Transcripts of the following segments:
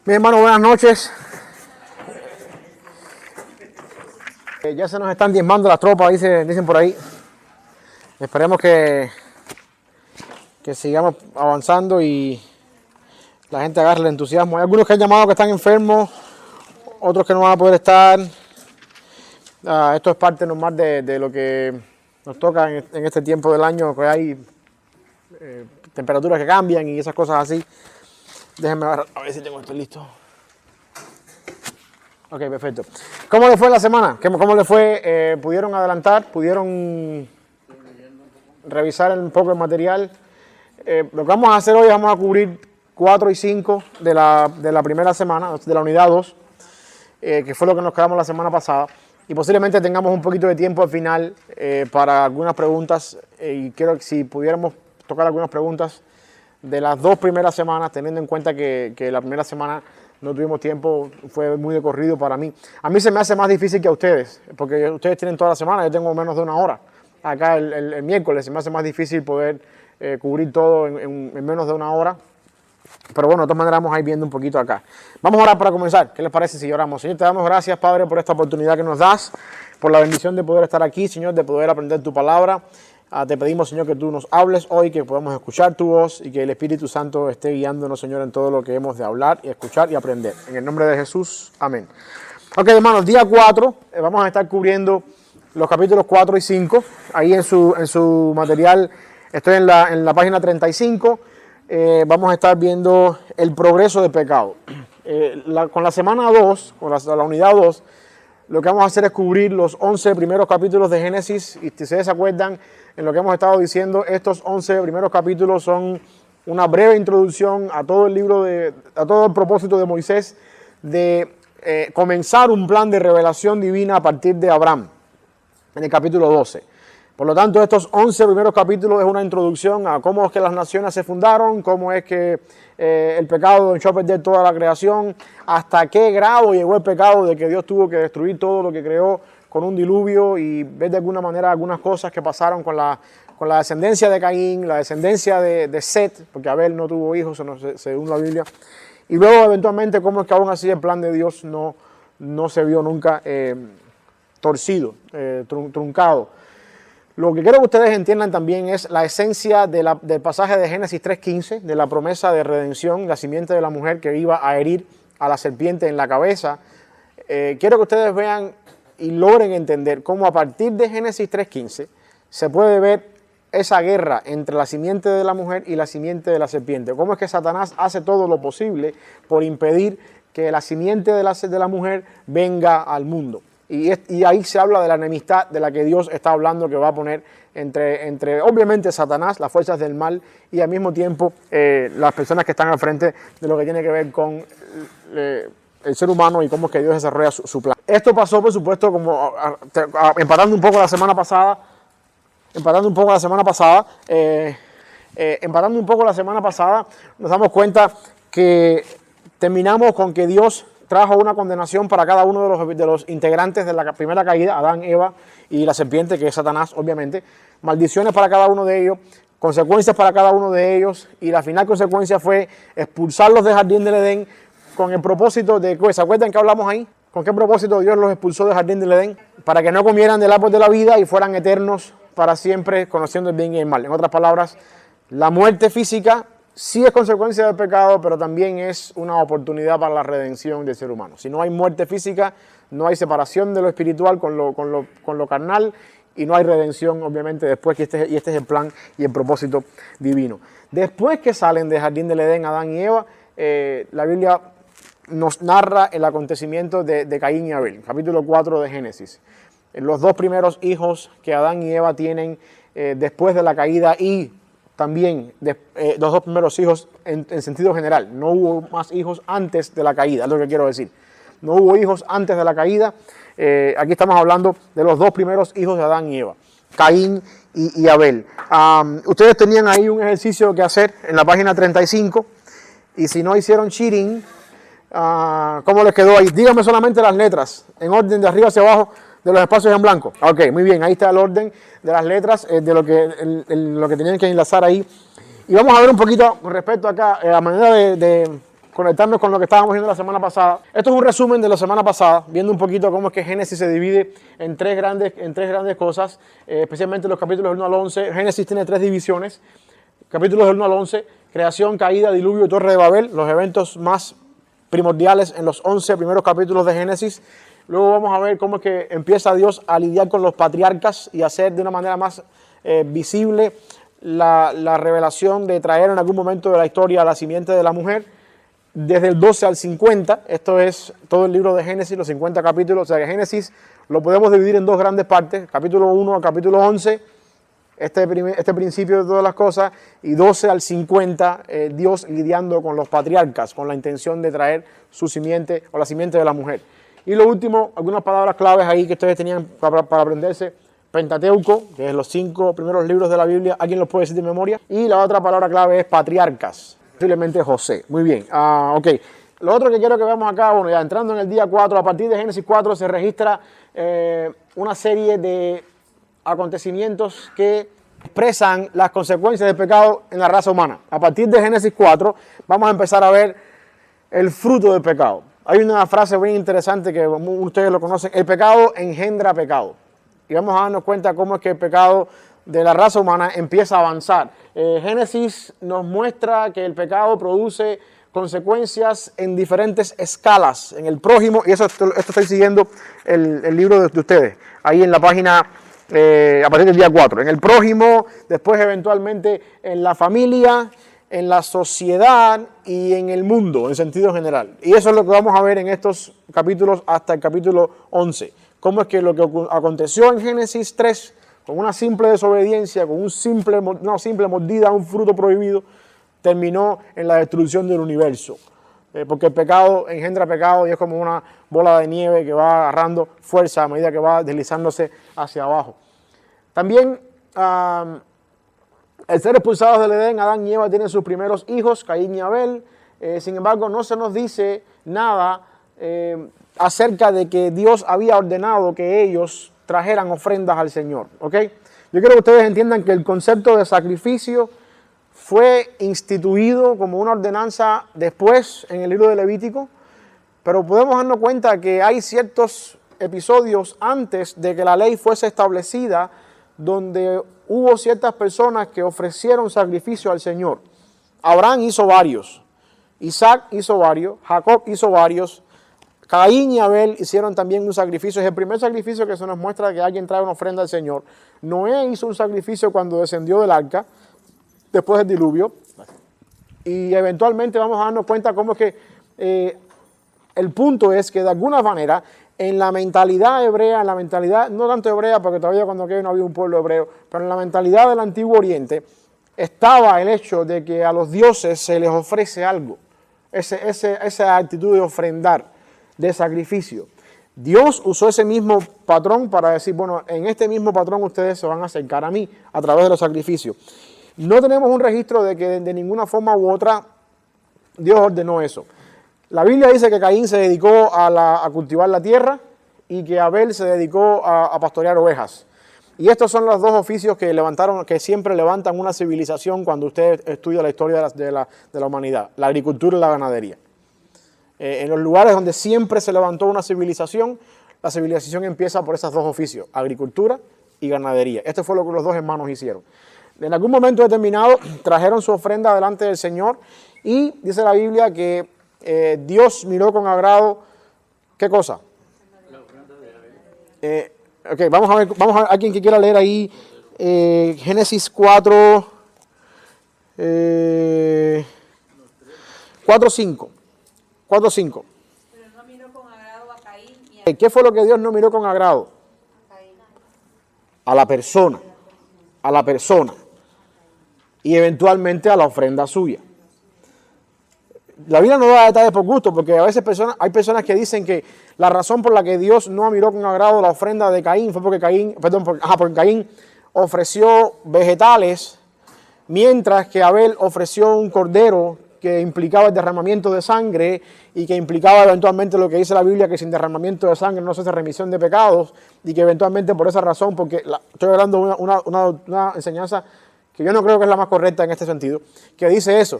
Mi hermano, buenas noches. Ya se nos están diezmando las tropas, dicen por ahí. Esperemos que sigamos avanzando y la gente agarre el entusiasmo. Hay algunos que han llamado que están enfermos, otros que no van a poder estar. Esto es parte normal de lo que nos toca en este tiempo del año, que hay temperaturas que cambian y esas cosas así. Déjenme ver si tengo esto listo. Ok, perfecto. ¿Cómo le fue la semana? ¿Cómo le fue? ¿Pudieron adelantar? ¿Pudieron revisar un poco el material? Lo que vamos a hacer hoy, vamos a cubrir 4 y 5 de la primera semana, de la unidad 2, que fue lo que nos quedamos la semana pasada. Y posiblemente tengamos un poquito de tiempo al final para algunas preguntas. Y quiero que si pudiéramos tocar algunas preguntas de las 2 primeras semanas, teniendo en cuenta que la primera semana no tuvimos tiempo, fue muy de corrido para mí. A mí se me hace más difícil que a ustedes, porque ustedes tienen toda la semana, yo tengo menos de una hora. Acá el miércoles se me hace más difícil poder cubrir todo en menos de una hora. Pero bueno, de todas maneras vamos a ir viendo un poquito acá. Vamos a orar para comenzar. ¿Qué les parece si oramos? Señor, te damos gracias, Padre, por esta oportunidad que nos das, por la bendición de poder estar aquí, Señor, de poder aprender tu palabra. Te pedimos, Señor, que tú nos hables hoy, que podamos escuchar tu voz y que el Espíritu Santo esté guiándonos, Señor, en todo lo que hemos de hablar y escuchar y aprender. En el nombre de Jesús, amén. Ok, hermanos, día 4, vamos a estar cubriendo los capítulos 4 y 5. Ahí en su material, estoy en la página 35. Vamos a estar viendo el progreso del pecado. Con la semana 2, con la unidad 2, lo que vamos a hacer es cubrir los 11 primeros capítulos de Génesis. Y si ustedes se acuerdan, en lo que hemos estado diciendo, estos 11 primeros capítulos son una breve introducción a todo el libro, a todo el propósito de Moisés de comenzar un plan de revelación divina a partir de Abraham, en el capítulo 12. Por lo tanto, estos 11 primeros capítulos es una introducción a cómo es que las naciones se fundaron, cómo es que el pecado echó a perder toda la creación, hasta qué grado llegó el pecado de que Dios tuvo que destruir todo lo que creó con un diluvio y ver de alguna manera algunas cosas que pasaron con la descendencia de Caín, la descendencia de Set, porque Abel no tuvo hijos según la Biblia, y luego eventualmente cómo es que aún así el plan de Dios no se vio nunca torcido, truncado. Lo que quiero que ustedes entiendan también es la esencia del pasaje de Génesis 3:15, de la promesa de redención, la simiente de la mujer que iba a herir a la serpiente en la cabeza. Quiero que ustedes vean y logren entender cómo a partir de Génesis 3:15 se puede ver esa guerra entre la simiente de la mujer y la simiente de la serpiente. Cómo es que Satanás hace todo lo posible por impedir que la simiente de la mujer venga al mundo. Y ahí se habla de la enemistad de la que Dios está hablando, que va a poner entre obviamente Satanás, las fuerzas del mal, y al mismo tiempo las personas que están al frente de lo que tiene que ver con el ser humano y cómo es que Dios desarrolla su plan. Esto pasó, por supuesto, como empatando un poco la semana pasada, nos damos cuenta que terminamos con que Dios trajo una condenación para cada uno de los integrantes de la primera caída, Adán, Eva y la serpiente, que es Satanás, obviamente. Maldiciones para cada uno de ellos, consecuencias para cada uno de ellos, y la final consecuencia fue expulsarlos del jardín del Edén con el propósito de, ¿se acuerdan que hablamos ahí? ¿Con qué propósito Dios los expulsó del jardín del Edén? Para que no comieran del árbol de la vida y fueran eternos para siempre, conociendo el bien y el mal. En otras palabras, la muerte física sí es consecuencia del pecado, pero también es una oportunidad para la redención del ser humano. Si no hay muerte física, no hay separación de lo espiritual con lo carnal, y no hay redención, obviamente, después que este es el plan y el propósito divino. Después que salen del jardín del Edén Adán y Eva, la Biblia nos narra el acontecimiento de Caín y Abel, capítulo 4 de Génesis. Los 2 primeros hijos que Adán y Eva tienen después de la caída, y también los 2 primeros hijos en sentido general. No hubo más hijos antes de la caída, es lo que quiero decir. No hubo hijos antes de la caída. Aquí estamos hablando de los 2 primeros hijos de Adán y Eva, Caín y Abel. Ustedes tenían ahí un ejercicio que hacer en la página 35, y si no hicieron cheating, ¿cómo les quedó ahí? Díganme solamente las letras, en orden de arriba hacia abajo, de los espacios en blanco. Ok, muy bien, ahí está el orden de las letras, de lo que tenían que enlazar ahí. Y vamos a ver un poquito con respecto acá, a manera de conectarnos con lo que estábamos viendo la semana pasada. Esto es un resumen de la semana pasada, viendo un poquito cómo es que Génesis se divide en tres grandes cosas, especialmente los capítulos del 1 al 11. Génesis tiene tres divisiones, capítulos del 1 al 11, creación, caída, diluvio y torre de Babel, los eventos más primordiales en los 11 primeros capítulos de Génesis. Luego vamos a ver cómo es que empieza Dios a lidiar con los patriarcas y hacer de una manera más visible la revelación de traer en algún momento de la historia a la simiente de la mujer. Desde el 12 al 50, esto es todo el libro de Génesis, los 50 capítulos. O sea que Génesis lo podemos dividir en dos grandes partes, capítulo 1 al capítulo 11, este principio de todas las cosas, y 12 al 50, Dios lidiando con los patriarcas, con la intención de traer su simiente o la simiente de la mujer. Y lo último, algunas palabras claves ahí que ustedes tenían para aprenderse. Pentateuco, que es los 5 primeros libros de la Biblia, ¿alguien los puede decir de memoria? Y la otra palabra clave es patriarcas, posiblemente José. Muy bien, ok. Lo otro que quiero que veamos acá, bueno, ya entrando en el día 4, a partir de Génesis 4 se registra una serie de acontecimientos que expresan las consecuencias del pecado en la raza humana. A partir de Génesis 4 vamos a empezar a ver el fruto del pecado. Hay una frase muy interesante que ustedes lo conocen: el pecado engendra pecado. Y vamos a darnos cuenta cómo es que el pecado de la raza humana empieza a avanzar. Génesis nos muestra que el pecado produce consecuencias en diferentes escalas, en el prójimo, y esto estoy siguiendo el libro de ustedes, ahí en la página, a partir del día 4. En el prójimo, después eventualmente en la familia, en la sociedad y en el mundo, en sentido general. Y eso es lo que vamos a ver en estos capítulos hasta el capítulo 11. Cómo es que lo que aconteció en Génesis 3, con una simple desobediencia, con una simple mordida a un fruto prohibido, terminó en la destrucción del universo. Porque el pecado engendra pecado y es como una bola de nieve que va agarrando fuerza a medida que va deslizándose hacia abajo. También, al ser expulsados del Edén, Adán y Eva tienen sus primeros hijos, Caín y Abel. Sin embargo, no se nos dice nada acerca de que Dios había ordenado que ellos trajeran ofrendas al Señor, ¿ok? Yo quiero que ustedes entiendan que el concepto de sacrificio fue instituido como una ordenanza después en el libro de Levítico, pero podemos darnos cuenta que hay ciertos episodios antes de que la ley fuese establecida donde hubo ciertas personas que ofrecieron sacrificio al Señor. Abraham hizo varios, Isaac hizo varios, Jacob hizo varios, Caín y Abel hicieron también un sacrificio. Es el primer sacrificio que se nos muestra que alguien trae una ofrenda al Señor. Noé hizo un sacrificio cuando descendió del arca, después del diluvio. Y eventualmente vamos a darnos cuenta cómo es que el punto es que de alguna manera en la mentalidad hebrea, en la mentalidad, no tanto hebrea porque todavía cuando aquello no había un pueblo hebreo, pero en la mentalidad del Antiguo Oriente estaba el hecho de que a los dioses se les ofrece algo. Esa actitud de ofrendar, de sacrificio. Dios usó ese mismo patrón para decir, bueno, en este mismo patrón ustedes se van a acercar a mí a través de los sacrificios. No tenemos un registro de que de ninguna forma u otra Dios ordenó eso. La Biblia dice que Caín se dedicó a cultivar la tierra y que Abel se dedicó a pastorear ovejas. Y estos son los dos oficios que siempre levantan una civilización cuando usted estudia la historia de la humanidad, la agricultura y la ganadería. En los lugares donde siempre se levantó una civilización, la civilización empieza por esos dos oficios, agricultura y ganadería. Esto fue lo que los dos hermanos hicieron. En algún momento determinado trajeron su ofrenda delante del Señor y dice la Biblia que Dios miró con agrado, ¿qué cosa? La ofrenda de Abel. Ok, vamos a ver, alguien que quiera leer ahí Génesis 4, 4:5. 4:5. Pero no miró con agrado a Caín y a... ¿Qué fue lo que Dios no miró con agrado? A la persona. A la persona. Y eventualmente a la ofrenda suya. La Biblia no da detalles por gusto, porque a veces hay personas que dicen que la razón por la que Dios no miró con agrado la ofrenda de Caín fue porque Caín ofreció vegetales, mientras que Abel ofreció un cordero que implicaba el derramamiento de sangre y que implicaba eventualmente lo que dice la Biblia, que sin derramamiento de sangre no se hace remisión de pecados, y que eventualmente por esa razón, porque estoy hablando de una enseñanza que yo no creo que es la más correcta en este sentido, que dice eso.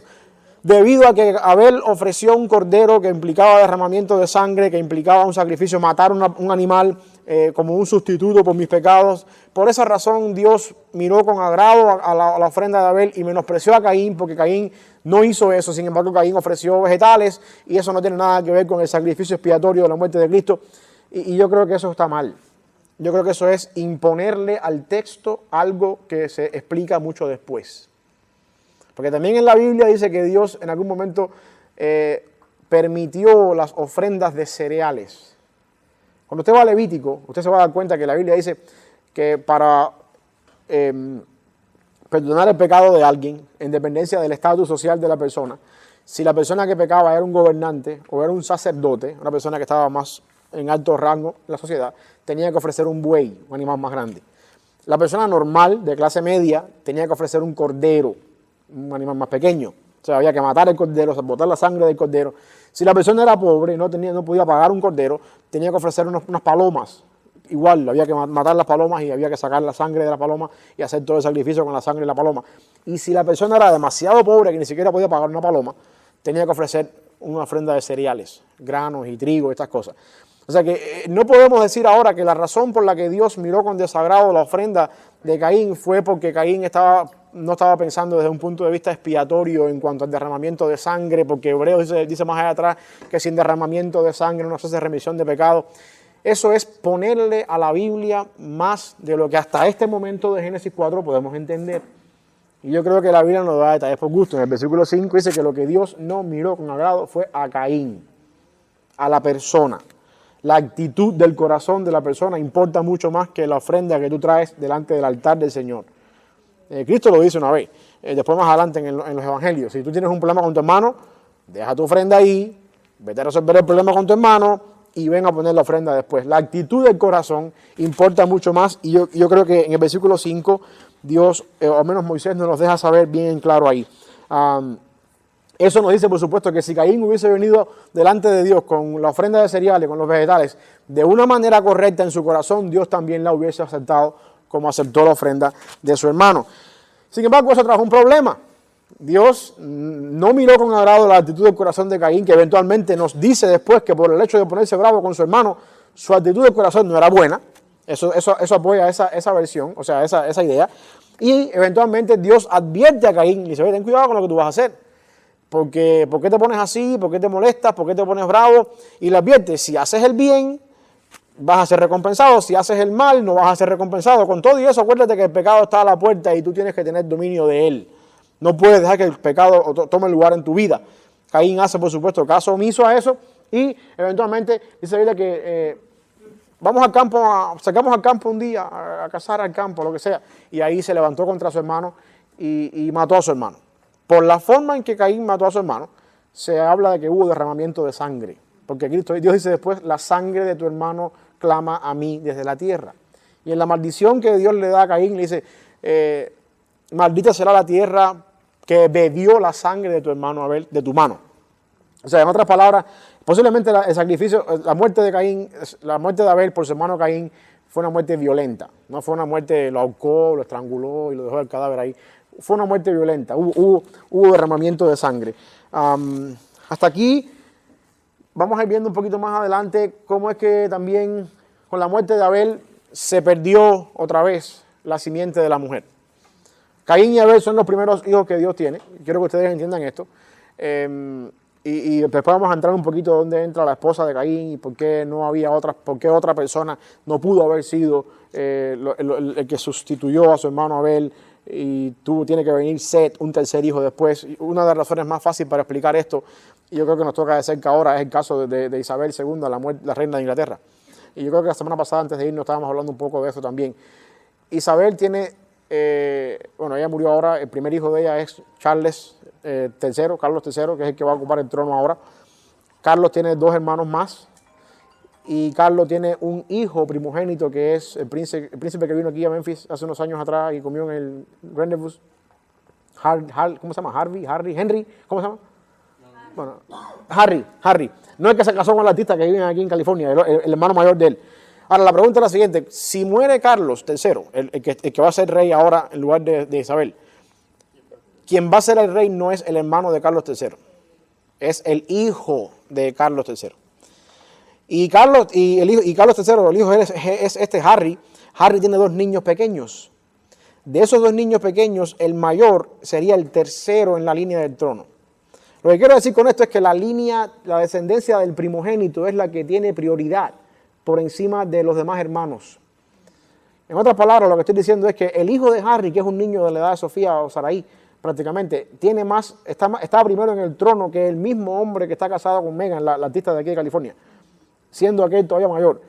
debido a que Abel ofreció un cordero que implicaba derramamiento de sangre, que implicaba un sacrificio, matar un animal como un sustituto por mis pecados. Por esa razón Dios miró con agrado a la ofrenda de Abel y menospreció a Caín, porque Caín no hizo eso. Sin embargo, Caín ofreció vegetales y eso no tiene nada que ver con el sacrificio expiatorio de la muerte de Cristo. Y yo creo que eso está mal. Yo creo que eso es imponerle al texto algo que se explica mucho después. Porque también en la Biblia dice que Dios en algún momento permitió las ofrendas de cereales. Cuando usted va a Levítico, usted se va a dar cuenta que la Biblia dice que para perdonar el pecado de alguien, en dependencia del estatus social de la persona, si la persona que pecaba era un gobernante o era un sacerdote, una persona que estaba más en alto rango en la sociedad, tenía que ofrecer un buey, un animal más grande. La persona normal, de clase media, tenía que ofrecer un cordero, un animal más pequeño. O sea, había que matar el cordero, botar la sangre del cordero. Si la persona era pobre y no podía pagar un cordero, tenía que ofrecer unas palomas. Igual, había que matar las palomas y había que sacar la sangre de la paloma y hacer todo el sacrificio con la sangre de la paloma. Y si la persona era demasiado pobre que ni siquiera podía pagar una paloma, tenía que ofrecer una ofrenda de cereales, granos y trigo, estas cosas. O sea que no podemos decir ahora que la razón por la que Dios miró con desagrado la ofrenda de Caín fue porque Caín no estaba pensando desde un punto de vista expiatorio en cuanto al derramamiento de sangre, porque Hebreos dice más allá atrás que sin derramamiento de sangre no se hace remisión de pecado. Eso es ponerle a la Biblia más de lo que hasta este momento de Génesis 4 podemos entender. Y yo creo que la Biblia nos da detalles por gusto. En el versículo 5 dice que lo que Dios no miró con agrado fue a Caín, a la persona. La actitud del corazón de la persona importa mucho más que la ofrenda que tú traes delante del altar del Señor. Cristo lo dice una vez, después más adelante en los evangelios. Si tú tienes un problema con tu hermano, deja tu ofrenda ahí, vete a resolver el problema con tu hermano y ven a poner la ofrenda después. La actitud del corazón importa mucho más y yo creo que en el versículo 5 Dios, o al menos Moisés, nos deja saber bien claro ahí. Eso nos dice, por supuesto, que si Caín hubiese venido delante de Dios con la ofrenda de cereales, con los vegetales, de una manera correcta en su corazón, Dios también la hubiese aceptado como aceptó la ofrenda de su hermano. Sin embargo, eso trajo un problema. Dios no miró con agrado la actitud del corazón de Caín, que eventualmente nos dice después que por el hecho de ponerse bravo con su hermano, su actitud del corazón no era buena. Eso apoya esa versión, o sea, esa idea. Y eventualmente Dios advierte a Caín y le dice, ten cuidado con lo que tú vas a hacer. ¿Por qué te pones así? ¿Por qué te molestas? ¿Por qué te pones bravo? Y le advierte, si haces el bien, vas a ser recompensado. Si haces el mal, no vas a ser recompensado. Con todo y eso, acuérdate que el pecado está a la puerta y tú tienes que tener dominio de él. No puedes dejar que el pecado tome lugar en tu vida. Caín hace, por supuesto, caso omiso a eso y eventualmente dice la Biblia que vamos al campo, sacamos al campo un día, a cazar al campo, lo que sea. Y ahí se levantó contra su hermano y mató a su hermano. Por la forma en que Caín mató a su hermano, se habla de que hubo derramamiento de sangre. Porque Dios dice después, la sangre de tu hermano clama a mí desde la tierra. Y en la maldición que Dios le da a Caín, le dice, maldita será la tierra que bebió la sangre de tu hermano Abel, de tu mano. O sea, en otras palabras, posiblemente el sacrificio, la muerte de Caín, la muerte de Abel por su hermano Caín fue una muerte violenta. No fue una muerte, lo ahorcó, lo estranguló y lo dejó el cadáver ahí. Fue una muerte violenta, hubo derramamiento de sangre. Hasta aquí vamos a ir viendo un poquito más adelante cómo es que también con la muerte de Abel se perdió otra vez la simiente de la mujer. Caín y Abel son los primeros hijos que Dios tiene. Quiero que ustedes entiendan esto. Y después vamos a entrar un poquito dónde entra la esposa de Caín y por qué no había por qué otra persona no pudo haber sido el que sustituyó a su hermano Abel. Y tiene que venir Set, un tercer hijo después. Y una de las razones más fáciles para explicar esto, y yo creo que nos toca de cerca ahora, es el caso de Isabel II, la reina de Inglaterra. Y yo creo que la semana pasada, antes de irnos, estábamos hablando un poco de eso también. Isabel tiene, ella murió ahora, el primer hijo de ella es Carlos III, que es el que va a ocupar el trono ahora. Carlos tiene 2 hermanos más. Y Carlos tiene un hijo primogénito que es el príncipe que vino aquí a Memphis hace unos años atrás y comió en el Rendezvous. ¿Cómo se llama? Henry, ¿cómo se llama? Bueno, Harry. No es que se casó con el artista que vive aquí en California, el hermano mayor de él. Ahora, la pregunta es la siguiente. Si muere Carlos III, el que va a ser rey ahora en lugar de Isabel, quien va a ser el rey no es el hermano de Carlos III, es el hijo de Carlos III. Y Carlos III, el hijo es este Harry. Harry tiene 2 niños pequeños. De esos 2 niños pequeños, el mayor sería el tercero en la línea del trono. Lo que quiero decir con esto es que la descendencia del primogénito es la que tiene prioridad por encima de los demás hermanos. En otras palabras, lo que estoy diciendo es que el hijo de Harry, que es un niño de la edad de Sofía o Sarai, prácticamente, está primero en el trono que el mismo hombre que está casado con Meghan, la artista de aquí de California, siendo aquel todavía mayor.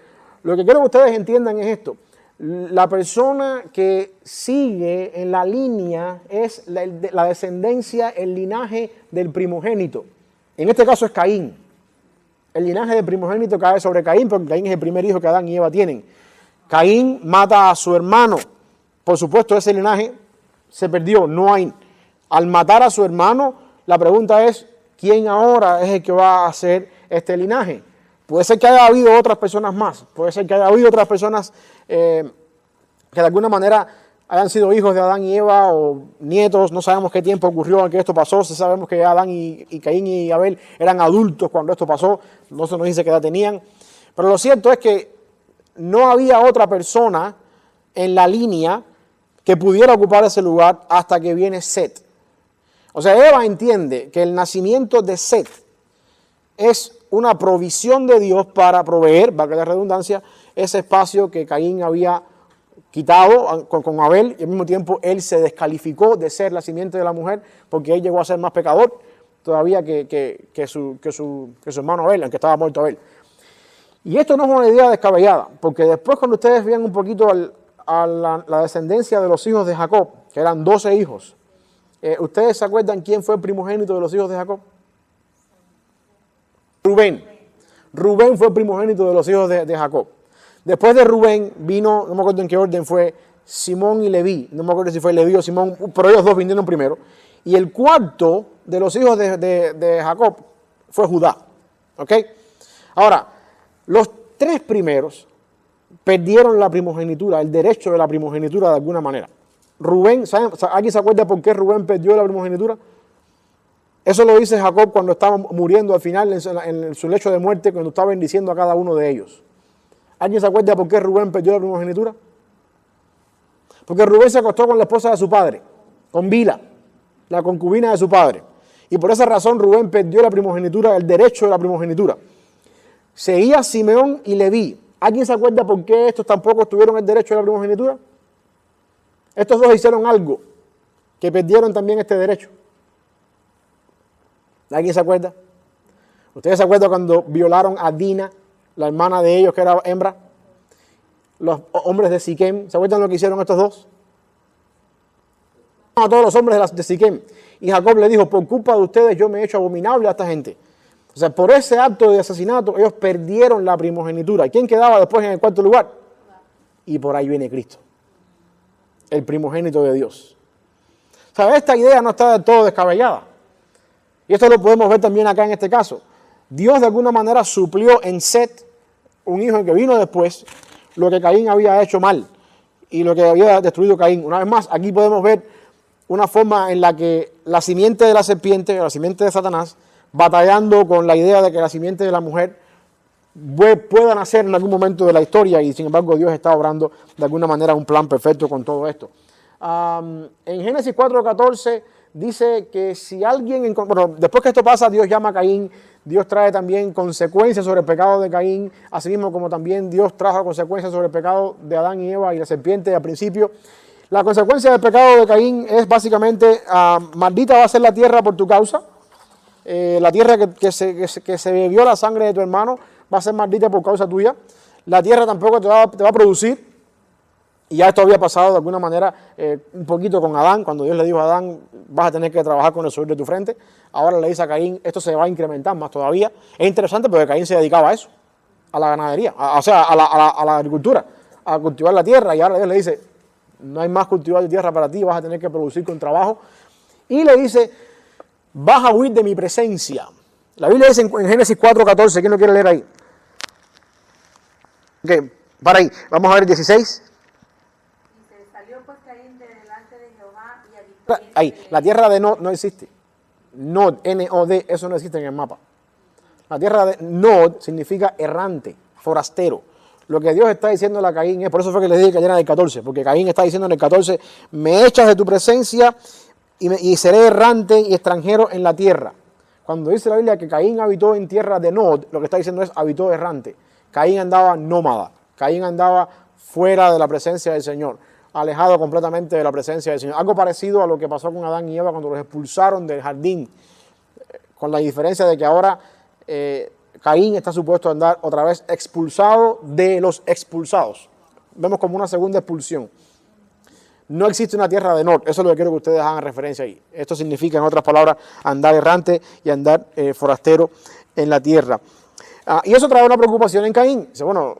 Lo que quiero que ustedes entiendan es esto. La persona que sigue en la línea es la descendencia, el linaje del primogénito. En este caso es Caín. El linaje del primogénito cae sobre Caín, porque Caín es el primer hijo que Adán y Eva tienen. Caín mata a su hermano. Por supuesto, ese linaje se perdió, no hay. Al matar a su hermano, la pregunta es, ¿quién ahora es el que va a hacer este linaje? Puede ser que haya habido otras personas más, puede ser que haya habido otras personas que de alguna manera hayan sido hijos de Adán y Eva o nietos, no sabemos qué tiempo ocurrió en que esto pasó, sí sabemos que Adán y Caín y Abel eran adultos cuando esto pasó, no se nos dice qué edad tenían, pero lo cierto es que no había otra persona en la línea que pudiera ocupar ese lugar hasta que viene Set. O sea, Eva entiende que el nacimiento de Set es una provisión de Dios para proveer, valga la redundancia, ese espacio que Caín había quitado con Abel, y al mismo tiempo él se descalificó de ser la simiente de la mujer porque él llegó a ser más pecador todavía que su hermano Abel, aunque estaba muerto Abel. Y esto no es una idea descabellada, porque después cuando ustedes vean un poquito a la descendencia de los hijos de Jacob, que eran 12 hijos, ¿ustedes se acuerdan quién fue el primogénito de los hijos de Jacob? Rubén. Rubén fue el primogénito de los hijos de Jacob. Después de Rubén vino, no me acuerdo en qué orden fue, Simón y Leví. No me acuerdo si fue Leví o Simón, pero ellos 2 vinieron primero. Y el cuarto de los hijos de Jacob fue Judá. ¿Ok? Ahora, los 3 primeros perdieron la primogenitura, el derecho de la primogenitura de alguna manera. Rubén, ¿alguien se acuerda por qué Rubén perdió la primogenitura? Eso lo dice Jacob cuando estaba muriendo al final en su lecho de muerte, cuando estaba bendiciendo a cada uno de ellos. ¿Alguien se acuerda por qué Rubén perdió la primogenitura? Porque Rubén se acostó con la esposa de su padre, con Bila, la concubina de su padre. Y por esa razón Rubén perdió la primogenitura, el derecho de la primogenitura. Seguía Simeón y Leví. ¿Alguien se acuerda por qué estos tampoco tuvieron el derecho de la primogenitura? Estos 2 hicieron algo que perdieron también este derecho. ¿Alguien se acuerda? ¿Ustedes se acuerdan cuando violaron a Dina, la hermana de ellos que era hembra? Los hombres de Siquem, ¿se acuerdan lo que hicieron estos 2? A todos los hombres de Siquem. Y Jacob le dijo, por culpa de ustedes yo me he hecho abominable a esta gente. O sea, por ese acto de asesinato ellos perdieron la primogenitura. ¿Quién quedaba después en el cuarto lugar? Y por ahí viene Cristo, el primogénito de Dios. O sea, esta idea no está del todo descabellada. Y esto lo podemos ver también acá en este caso. Dios de alguna manera suplió en Set, un hijo que vino después, lo que Caín había hecho mal y lo que había destruido Caín. Una vez más, aquí podemos ver una forma en la que la simiente de la serpiente, la simiente de Satanás, batallando con la idea de que la simiente de la mujer pueda nacer en algún momento de la historia, y sin embargo Dios está obrando de alguna manera un plan perfecto con todo esto. En Génesis 4:14 dice que si alguien, bueno, después que esto pasa, Dios llama a Caín, Dios trae también consecuencias sobre el pecado de Caín, así mismo como también Dios trajo consecuencias sobre el pecado de Adán y Eva y la serpiente al principio. La consecuencia del pecado de Caín es básicamente, maldita va a ser la tierra por tu causa. La tierra que se bebió la sangre de tu hermano va a ser maldita por causa tuya. La tierra tampoco te va a producir. Y ya esto había pasado de alguna manera un poquito con Adán, cuando Dios le dijo a Adán, vas a tener que trabajar con el sudor de tu frente. Ahora le dice a Caín, esto se va a incrementar más todavía. Es interesante porque Caín se dedicaba a eso, a la ganadería, a la agricultura, a cultivar la tierra. Y ahora Dios le dice, no hay más cultivar de tierra para ti, vas a tener que producir con trabajo. Y le dice, vas a huir de mi presencia. La Biblia dice en Génesis 4:14, ¿quién lo quiere leer ahí? Ok, para ahí, vamos a ver el 16. Salió pues Caín de delante de Jehová y habitó Ahí, la tierra de Nod no existe. Nod, N-O-D, eso no existe en el mapa. La tierra de Nod significa errante, forastero. Lo que Dios está diciendo a Caín es, por eso fue que le dije que era del 14, porque Caín está diciendo en el 14, me echas de tu presencia y seré errante y extranjero en la tierra. Cuando dice la Biblia que Caín habitó en tierra de Nod, lo que está diciendo es habitó errante. Caín andaba nómada, Caín andaba fuera de la presencia del Señor, alejado completamente de la presencia del Señor. Algo parecido a lo que pasó con Adán y Eva cuando los expulsaron del jardín, con la diferencia de que ahora Caín está supuesto a andar otra vez expulsado de los expulsados. Vemos como una segunda expulsión. No existe una tierra de Nod, eso es lo que quiero que ustedes hagan referencia ahí. Esto significa, en otras palabras, andar errante y andar forastero en la tierra. Y eso trae una preocupación en Caín. Dice, bueno,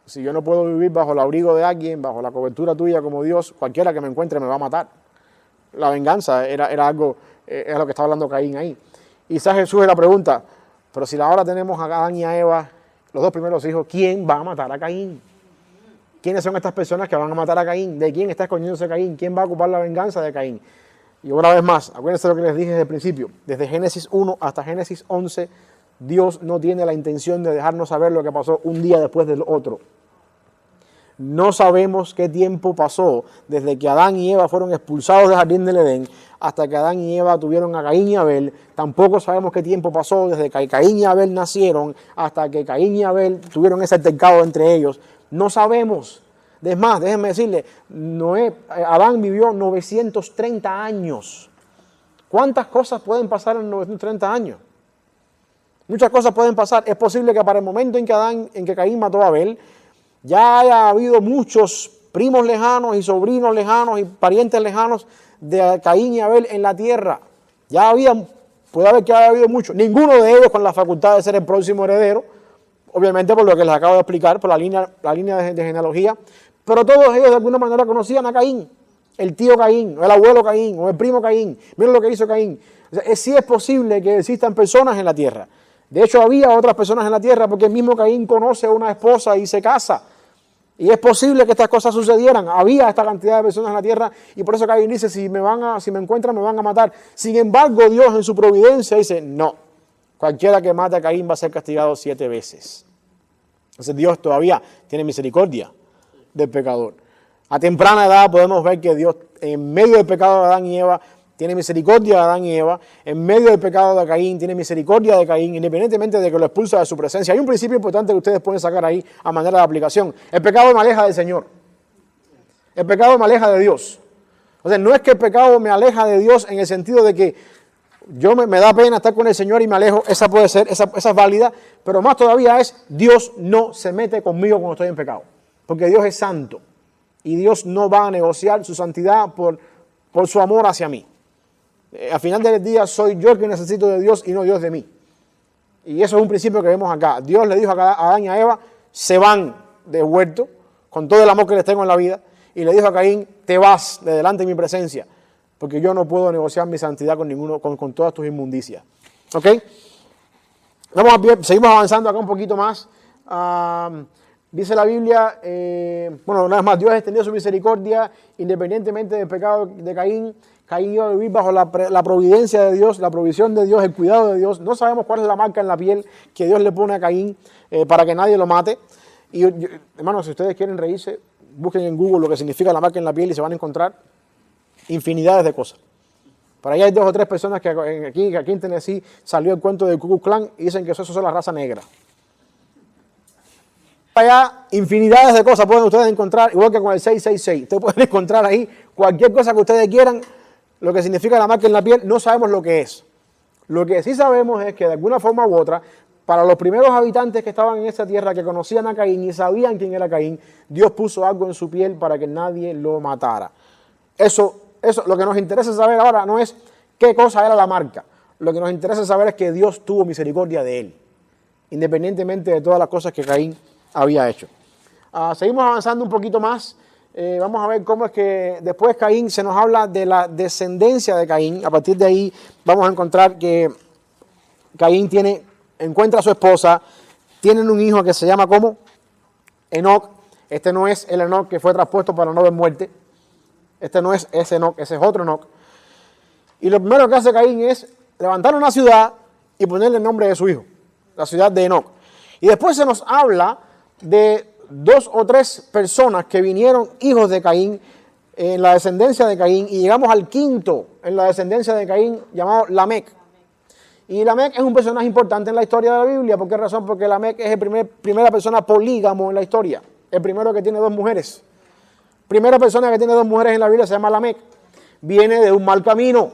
si yo no puedo vivir bajo el abrigo de alguien, bajo la cobertura tuya como Dios, cualquiera que me encuentre me va a matar. La venganza era algo, es lo que está hablando Caín ahí. Y Jesús la pregunta, pero si ahora tenemos a Adán y a Eva, los dos primeros hijos, ¿quién va a matar a Caín? ¿Quiénes son estas personas que van a matar a Caín? ¿De quién está escondiéndose Caín? ¿Quién va a ocupar la venganza de Caín? Y una vez más, acuérdense lo que les dije desde el principio, desde Génesis 1 hasta Génesis 11, Dios no tiene la intención de dejarnos saber lo que pasó un día después del otro. No sabemos qué tiempo pasó desde que Adán y Eva fueron expulsados del jardín del Edén hasta que Adán y Eva tuvieron a Caín y Abel. Tampoco sabemos qué tiempo pasó desde que Caín y Abel nacieron hasta que Caín y Abel tuvieron ese altercado entre ellos. No sabemos. Es más, déjenme decirle, Adán vivió 930 años. ¿Cuántas cosas pueden pasar en 930 años? Muchas cosas pueden pasar. Es posible que para el momento en que Caín mató a Abel, ya haya habido muchos primos lejanos y sobrinos lejanos y parientes lejanos de Caín y Abel en la tierra. Puede haber que haya habido muchos. Ninguno de ellos con la facultad de ser el próximo heredero, obviamente por lo que les acabo de explicar, por la línea de genealogía, pero todos ellos de alguna manera conocían a Caín, el tío Caín, o el abuelo Caín, o el primo Caín. Miren lo que hizo Caín. O sea, sí es posible que existan personas en la tierra. De hecho, había otras personas en la tierra porque el mismo Caín conoce a una esposa y se casa. Y es posible que estas cosas sucedieran. Había esta cantidad de personas en la tierra y por eso Caín dice, si me encuentran me van a matar. Sin embargo, Dios en su providencia dice, no, cualquiera que mate a Caín va a ser castigado 7 veces. Entonces Dios todavía tiene misericordia del pecador. A temprana edad podemos ver que Dios, en medio del pecado de Adán y Eva, tiene misericordia de Adán y Eva. En medio del pecado de Caín, tiene misericordia de Caín, independientemente de que lo expulsa de su presencia. Hay un principio importante que ustedes pueden sacar ahí a manera de aplicación. El pecado me aleja del Señor. El pecado me aleja de Dios. O sea, no es que el pecado me aleja de Dios en el sentido de que yo me da pena estar con el Señor y me alejo. Esa puede ser, esa es válida. Pero más todavía es, Dios no se mete conmigo cuando estoy en pecado. Porque Dios es santo. Y Dios no va a negociar su santidad por su amor hacia mí. Al final del día soy yo el que necesito de Dios y no Dios de mí. Y eso es un principio que vemos acá. Dios le dijo a Adán y a Eva, se van de huerto, con todo el amor que les tengo en la vida, y le dijo a Caín, te vas de delante de mi presencia, porque yo no puedo negociar mi santidad con todas tus inmundicias. ¿Ok? Seguimos avanzando acá un poquito más. Dice la Biblia, una vez más, Dios ha extendido su misericordia independientemente del pecado de Caín. Caín iba a vivir bajo la providencia de Dios, la provisión de Dios, el cuidado de Dios. No sabemos cuál es la marca en la piel que Dios le pone a Caín para que nadie lo mate. Y hermanos, si ustedes quieren reírse, busquen en Google lo que significa la marca en la piel y se van a encontrar infinidades de cosas. Por ahí hay 2 o 3 personas que aquí en Tennessee salió el cuento del Ku Klux Klan y dicen que eso es la raza negra. Allá, infinidades de cosas pueden ustedes encontrar, igual que con el 666. Ustedes pueden encontrar ahí cualquier cosa que ustedes quieran. Lo que significa la marca en la piel, no sabemos lo que es. Lo que sí sabemos es que de alguna forma u otra, para los primeros habitantes que estaban en esa tierra, que conocían a Caín y sabían quién era Caín, Dios puso algo en su piel para que nadie lo matara. Eso, lo que nos interesa saber ahora no es qué cosa era la marca. Lo que nos interesa saber es que Dios tuvo misericordia de él, independientemente de todas las cosas que Caín había hecho. Seguimos avanzando un poquito más. Vamos a ver cómo es que después Caín se nos habla de la descendencia de Caín. A partir de ahí vamos a encontrar que Caín encuentra a su esposa, tienen un hijo que se llama ¿cómo? Enoc. Este no es el Enoc que fue traspuesto para no ver muerte. Este no es ese Enoc, ese es otro Enoc. Y lo primero que hace Caín es levantar una ciudad y ponerle el nombre de su hijo, la ciudad de Enoc. Y después se nos habla de 2 o 3 personas que vinieron hijos de Caín en la descendencia de Caín, y llegamos al quinto en la descendencia de Caín, llamado Lamec. Y Lamec es un personaje importante en la historia de la Biblia. ¿Por qué razón? Porque Lamec es el primera persona polígamo en la historia, el primero que tiene 2 mujeres. Primera persona que tiene 2 mujeres en la Biblia se llama Lamec. Viene de un mal camino,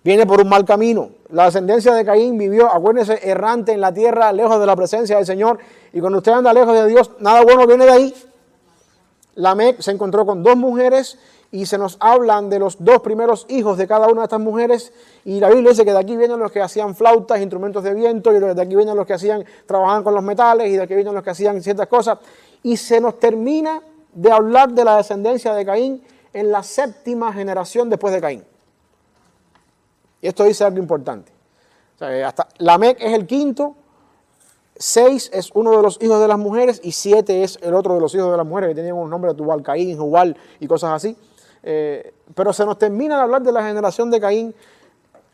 viene por un mal camino. La descendencia de Caín vivió, acuérdense, errante en la tierra, lejos de la presencia del Señor, y cuando usted anda lejos de Dios, nada bueno viene de ahí. Lamec se encontró con 2 mujeres y se nos hablan de los 2 primeros hijos de cada una de estas mujeres, y la Biblia dice que de aquí vienen los que hacían flautas, instrumentos de viento, y de aquí vienen los que trabajaban con los metales, y de aquí vienen los que hacían ciertas cosas, y se nos termina de hablar de la descendencia de Caín en la 7ª generación después de Caín. Y esto dice algo importante. O sea, hasta Lamec es el quinto, 6 es uno de los hijos de las mujeres y 7 es el otro de los hijos de las mujeres que tenían unos nombres de Tubal, Caín, Jubal y cosas así. Pero se nos termina de hablar de la generación de Caín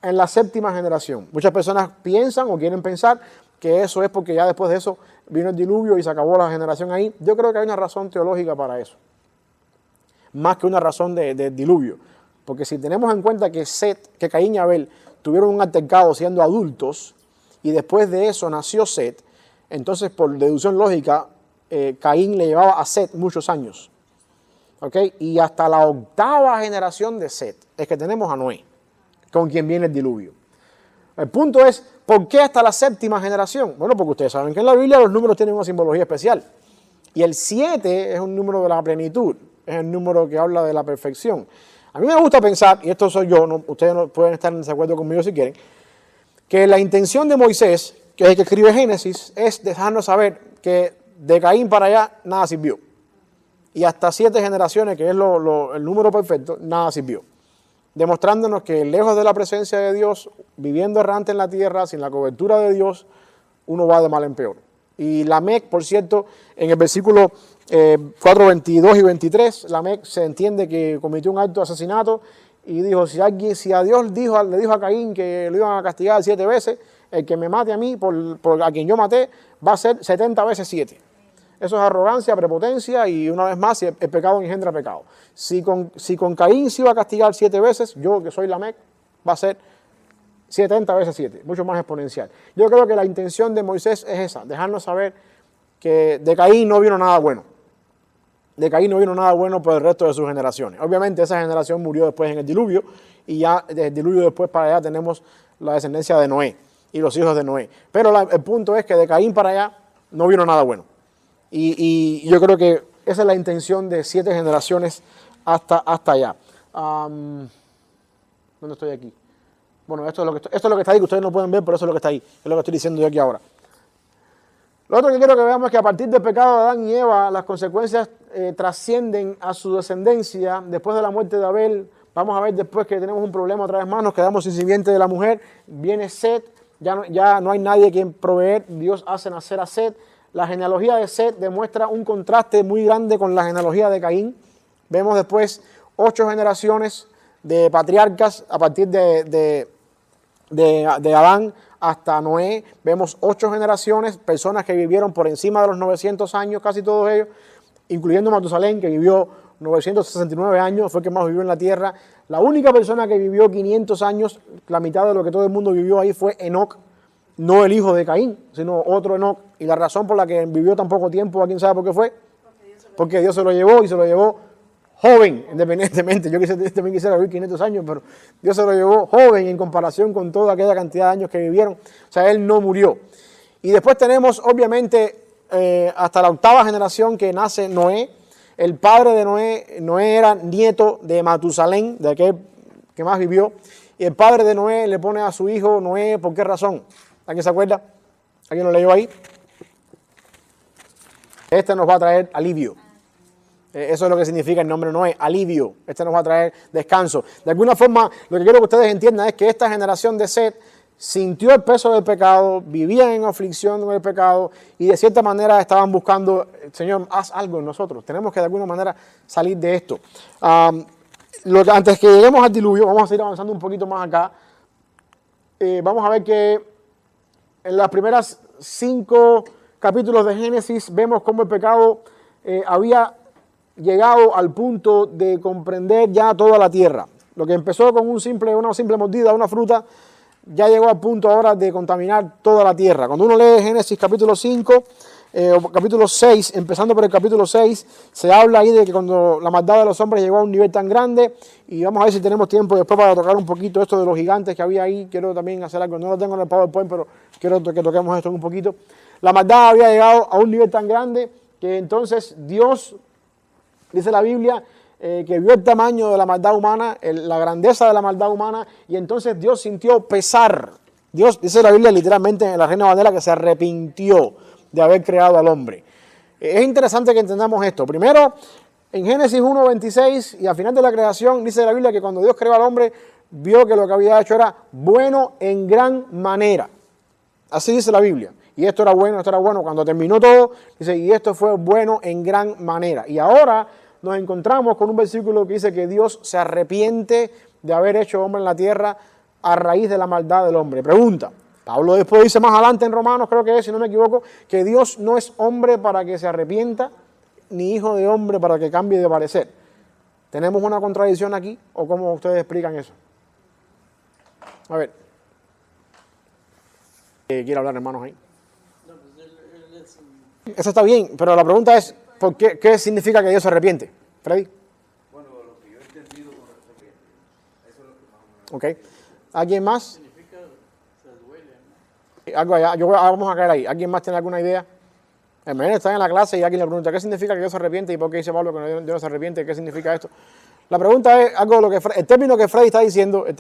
en la 7ª generación. Muchas personas piensan o quieren pensar que eso es porque ya después de eso vino el diluvio y se acabó la generación ahí. Yo creo que hay una razón teológica para eso, más que una razón de diluvio. Porque si tenemos en cuenta que Caín y Abel tuvieron un altercado siendo adultos y después de eso nació Set, entonces por deducción lógica Caín le llevaba a Set muchos años. ¿Okay? Y hasta la 8ª generación de Set es que tenemos a Noé, con quien viene el diluvio. El punto es, ¿por qué hasta la 7ª generación? Bueno, porque ustedes saben que en la Biblia los números tienen una simbología especial. Y el 7 es un número de la plenitud, es el número que habla de la perfección. A mí me gusta pensar, y esto soy yo, ustedes no pueden estar en desacuerdo conmigo si quieren, que la intención de Moisés, que es el que escribe Génesis, es dejarnos saber que de Caín para allá nada sirvió. Y hasta 7 generaciones, que es el número perfecto, nada sirvió. Demostrándonos que lejos de la presencia de Dios, viviendo errante en la tierra, sin la cobertura de Dios, uno va de mal en peor. Y Lamec, por cierto, en el versículo 4, 22 y 23, Lamec se entiende que cometió un acto de asesinato y dijo, si a Dios le dijo a Caín que lo iban a castigar 7 veces, el que me mate a mí por a quien yo maté va a ser 70 veces 7. Eso es arrogancia, prepotencia y una vez más el pecado engendra pecado. Si con Caín se iba a castigar 7 veces, yo que soy Lamec va a ser 70 veces 7, mucho más exponencial. Yo creo que la intención de Moisés es esa, dejarnos saber que de Caín no vino nada bueno. De Caín no vino nada bueno por el resto de sus generaciones. Obviamente esa generación murió después en el diluvio y ya desde el diluvio después para allá tenemos la descendencia de Noé y los hijos de Noé. Pero el punto es que de Caín para allá no vino nada bueno. Y yo creo que esa es la intención de 7 generaciones hasta allá. ¿Dónde estoy aquí? Bueno, esto es lo que está ahí, que ustedes no pueden ver, pero eso es lo que está ahí. Es lo que estoy diciendo yo aquí ahora. Lo otro que quiero que veamos es que a partir del pecado de Adán y Eva, las consecuencias trascienden a su descendencia. Después de la muerte de Abel, vamos a ver después que tenemos un problema otra vez más, nos quedamos sin simiente de la mujer. Viene Set, ya no hay nadie quien proveer, Dios hace nacer a Set. La genealogía de Set demuestra un contraste muy grande con la genealogía de Caín. Vemos después 8 generaciones de patriarcas a partir de Adán hasta Noé. Vemos 8 generaciones, personas que vivieron por encima de los 900 años, casi todos ellos, incluyendo Matusalén, que vivió 969 años, fue el que más vivió en la tierra. La única persona que vivió 500 años, la mitad de lo que todo el mundo vivió ahí, fue Enoc, no el hijo de Caín, sino otro Enoc. Y la razón por la que vivió tan poco tiempo, ¿a quién sabe por qué fue? Porque Dios se lo llevó y se lo llevó joven, independientemente. Yo también quisiera vivir 500 años, pero Dios se lo llevó joven en comparación con toda aquella cantidad de años que vivieron. O sea, él no murió. Y después tenemos, obviamente, hasta la 8ª generación que nace Noé. El padre de Noé era nieto de Matusalén, de aquel que más vivió. Y el padre de Noé le pone a su hijo Noé, ¿por qué razón? ¿Alguien se acuerda? ¿Alguien lo leyó ahí? Este nos va a traer alivio. Eso es lo que significa el nombre Noé, alivio. Este nos va a traer descanso. De alguna forma, lo que quiero que ustedes entiendan es que esta generación de Set sintió el peso del pecado, vivían en aflicción con el pecado y de cierta manera estaban buscando, Señor, haz algo en nosotros. Tenemos que de alguna manera salir de esto. Antes que lleguemos al diluvio, vamos a seguir avanzando un poquito más acá. Vamos a ver que en las primeras 5 capítulos de Génesis vemos cómo el pecado había llegado al punto de comprender ya toda la tierra. Lo que empezó con una simple mordida, una fruta, ya llegó al punto ahora de contaminar toda la tierra. Cuando uno lee Génesis capítulo 5 o capítulo 6, empezando por el capítulo 6, se habla ahí de que cuando la maldad de los hombres llegó a un nivel tan grande, y vamos a ver si tenemos tiempo después para tocar un poquito esto de los gigantes que había ahí. Quiero también hacer algo, no lo tengo en el PowerPoint, pero quiero que toquemos esto un poquito. La maldad había llegado a un nivel tan grande que entonces Dios, dice la Biblia, que vio el tamaño de la maldad humana, la grandeza de la maldad humana, y entonces Dios sintió pesar. Dios, dice la Biblia literalmente en la Reina Valera, que se arrepintió de haber creado al hombre. Es interesante que entendamos esto. Primero, en Génesis 1:26 y al final de la creación, dice la Biblia que cuando Dios creó al hombre, vio que lo que había hecho era bueno en gran manera. Así dice la Biblia. Y esto era bueno, Cuando terminó todo, dice, y esto fue bueno en gran manera. Y ahora nos encontramos con un versículo que dice que Dios se arrepiente de haber hecho hombre en la tierra a raíz de la maldad del hombre. Pregunta, Pablo después dice más adelante en Romanos, creo que es, si no me equivoco, que Dios no es hombre para que se arrepienta, ni hijo de hombre para que cambie de parecer. ¿Tenemos una contradicción aquí? ¿O cómo ustedes explican eso? A ver. ¿Quiere hablar, hermanos, ahí? Eso está bien, pero la pregunta es, ¿por qué significa que Dios se arrepiente? Freddy. Bueno, lo que yo he entendido con arrepiente, eso es lo que más o menos. Ok. ¿Alguien más? Significa se duele, ¿no? Algo allá. Vamos a caer ahí. ¿Alguien más tiene alguna idea? El mañana está en la clase y alguien le pregunta, ¿qué significa que Dios se arrepiente? ¿Y por qué dice Pablo que Dios no se arrepiente? ¿Qué significa esto? La pregunta es algo lo que el término que Freddy está diciendo, el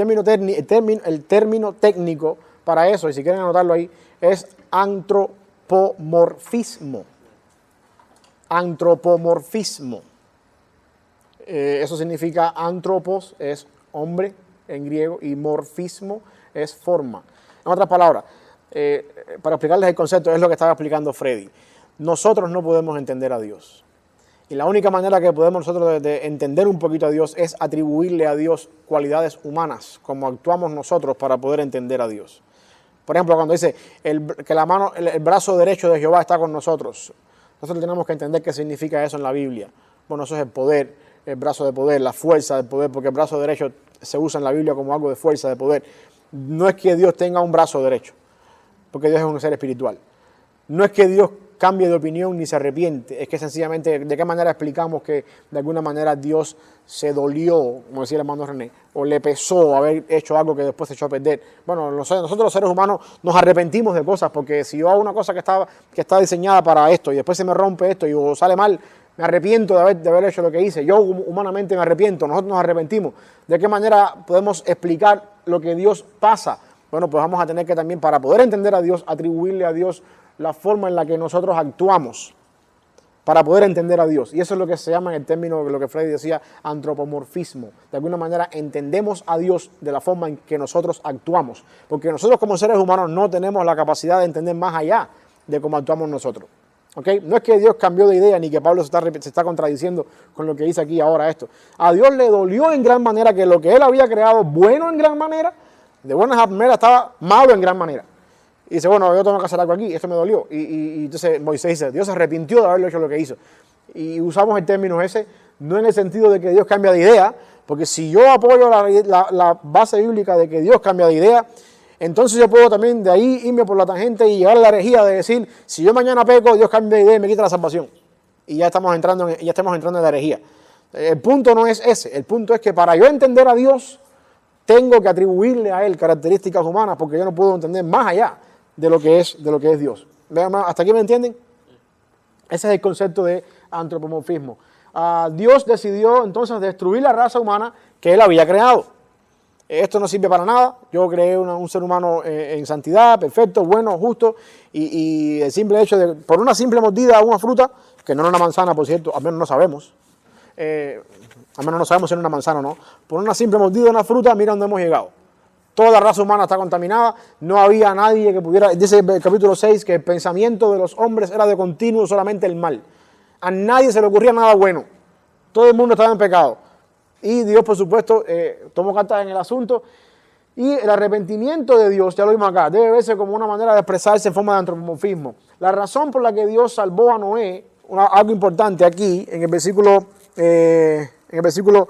término técnico para eso, y si quieren anotarlo ahí, es antropomorfismo. Antropomorfismo. Eso significa antropos es hombre en griego y morfismo es forma. En otras palabras, para explicarles el concepto, es lo que estaba explicando Freddy. Nosotros no podemos entender a Dios. Y la única manera que podemos nosotros de entender un poquito a Dios es atribuirle a Dios cualidades humanas, como actuamos nosotros para poder entender a Dios. Por ejemplo, cuando dice el brazo derecho de Jehová está con nosotros, nosotros tenemos que entender qué significa eso en la Biblia. Bueno, eso es el poder, el brazo de poder, la fuerza del poder, porque el brazo derecho se usa en la Biblia como algo de fuerza, de poder. No es que Dios tenga un brazo derecho, porque Dios es un ser espiritual. No es que Dios cambie de opinión ni se arrepiente, es que sencillamente de qué manera explicamos que de alguna manera Dios se dolió, como decía el hermano René, o le pesó haber hecho algo que después se echó a perder. Bueno, nosotros los seres humanos nos arrepentimos de cosas, porque si yo hago una cosa que está diseñada para esto y después se me rompe esto y o sale mal, me arrepiento de haber hecho lo que hice. Yo humanamente me arrepiento, nosotros nos arrepentimos. ¿De qué manera podemos explicar lo que Dios pasa? Bueno, pues vamos a tener que también, para poder entender a Dios, atribuirle a Dios la forma en la que nosotros actuamos para poder entender a Dios. Y eso es lo que se llama en el término, lo que Freddy decía, antropomorfismo. De alguna manera entendemos a Dios de la forma en que nosotros actuamos. Porque nosotros como seres humanos no tenemos la capacidad de entender más allá de cómo actuamos nosotros. ¿Okay? No es que Dios cambió de idea ni que Pablo se está contradiciendo con lo que dice aquí ahora esto. A Dios le dolió en gran manera que lo que Él había creado bueno en gran manera, de buena manera estaba malo en gran manera. Y dice, bueno, yo tengo que hacer algo aquí, esto me dolió. Y entonces Moisés dice, Dios se arrepintió de haberlo hecho lo que hizo. Y usamos el término ese, no en el sentido de que Dios cambia de idea, porque si yo apoyo la base bíblica de que Dios cambia de idea, entonces yo puedo también de ahí irme por la tangente y llegar a la herejía de decir, si yo mañana peco, Dios cambia de idea y me quita la salvación. Y ya estamos entrando en la herejía. El punto no es ese, el punto es que para yo entender a Dios, tengo que atribuirle a Él características humanas, porque yo no puedo entender más allá de lo que es Dios. ¿Hasta aquí me entienden? Ese es el concepto de antropomorfismo. Dios decidió entonces destruir la raza humana que Él había creado. Esto no sirve para nada. Yo creé un ser humano en santidad, perfecto, bueno, justo, y el simple hecho de, por una simple mordida a una fruta, que no era una manzana, por cierto, al menos no sabemos, si era una manzana o no, por una simple mordida a una fruta, mira dónde hemos llegado. Toda la raza humana está contaminada, no había nadie que pudiera, dice el capítulo 6, que el pensamiento de los hombres era de continuo solamente el mal. A nadie se le ocurría nada bueno. Todo el mundo estaba en pecado. Y Dios, por supuesto, tomó cartas en el asunto. Y el arrepentimiento de Dios, ya lo vimos acá, debe verse como una manera de expresarse en forma de antropomorfismo. La razón por la que Dios salvó a Noé, algo importante aquí, en el versículo, es el versículo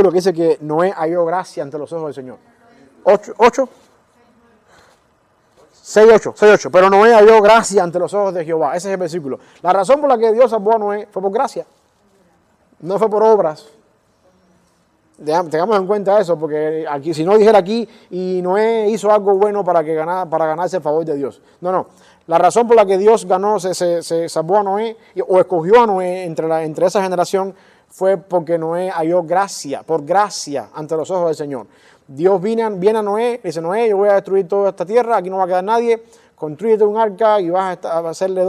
que dice que Noé halló gracia ante los ojos del Señor. 6:8, pero Noé halló gracia ante los ojos de Jehová. Ese es el versículo. La razón por la que Dios salvó a Noé fue por gracia, no fue por obras. Tengamos en cuenta eso, porque aquí, si no dijera aquí, y Noé hizo algo bueno para ganarse el favor de Dios. No. La razón por la que Dios se salvó a Noé, o escogió a Noé entre esa generación, fue porque Noé halló gracia, por gracia, ante los ojos del Señor. Dios viene a Noé, dice: Noé, yo voy a destruir toda esta tierra, aquí no va a quedar nadie, construyete un arca y vas a hacerle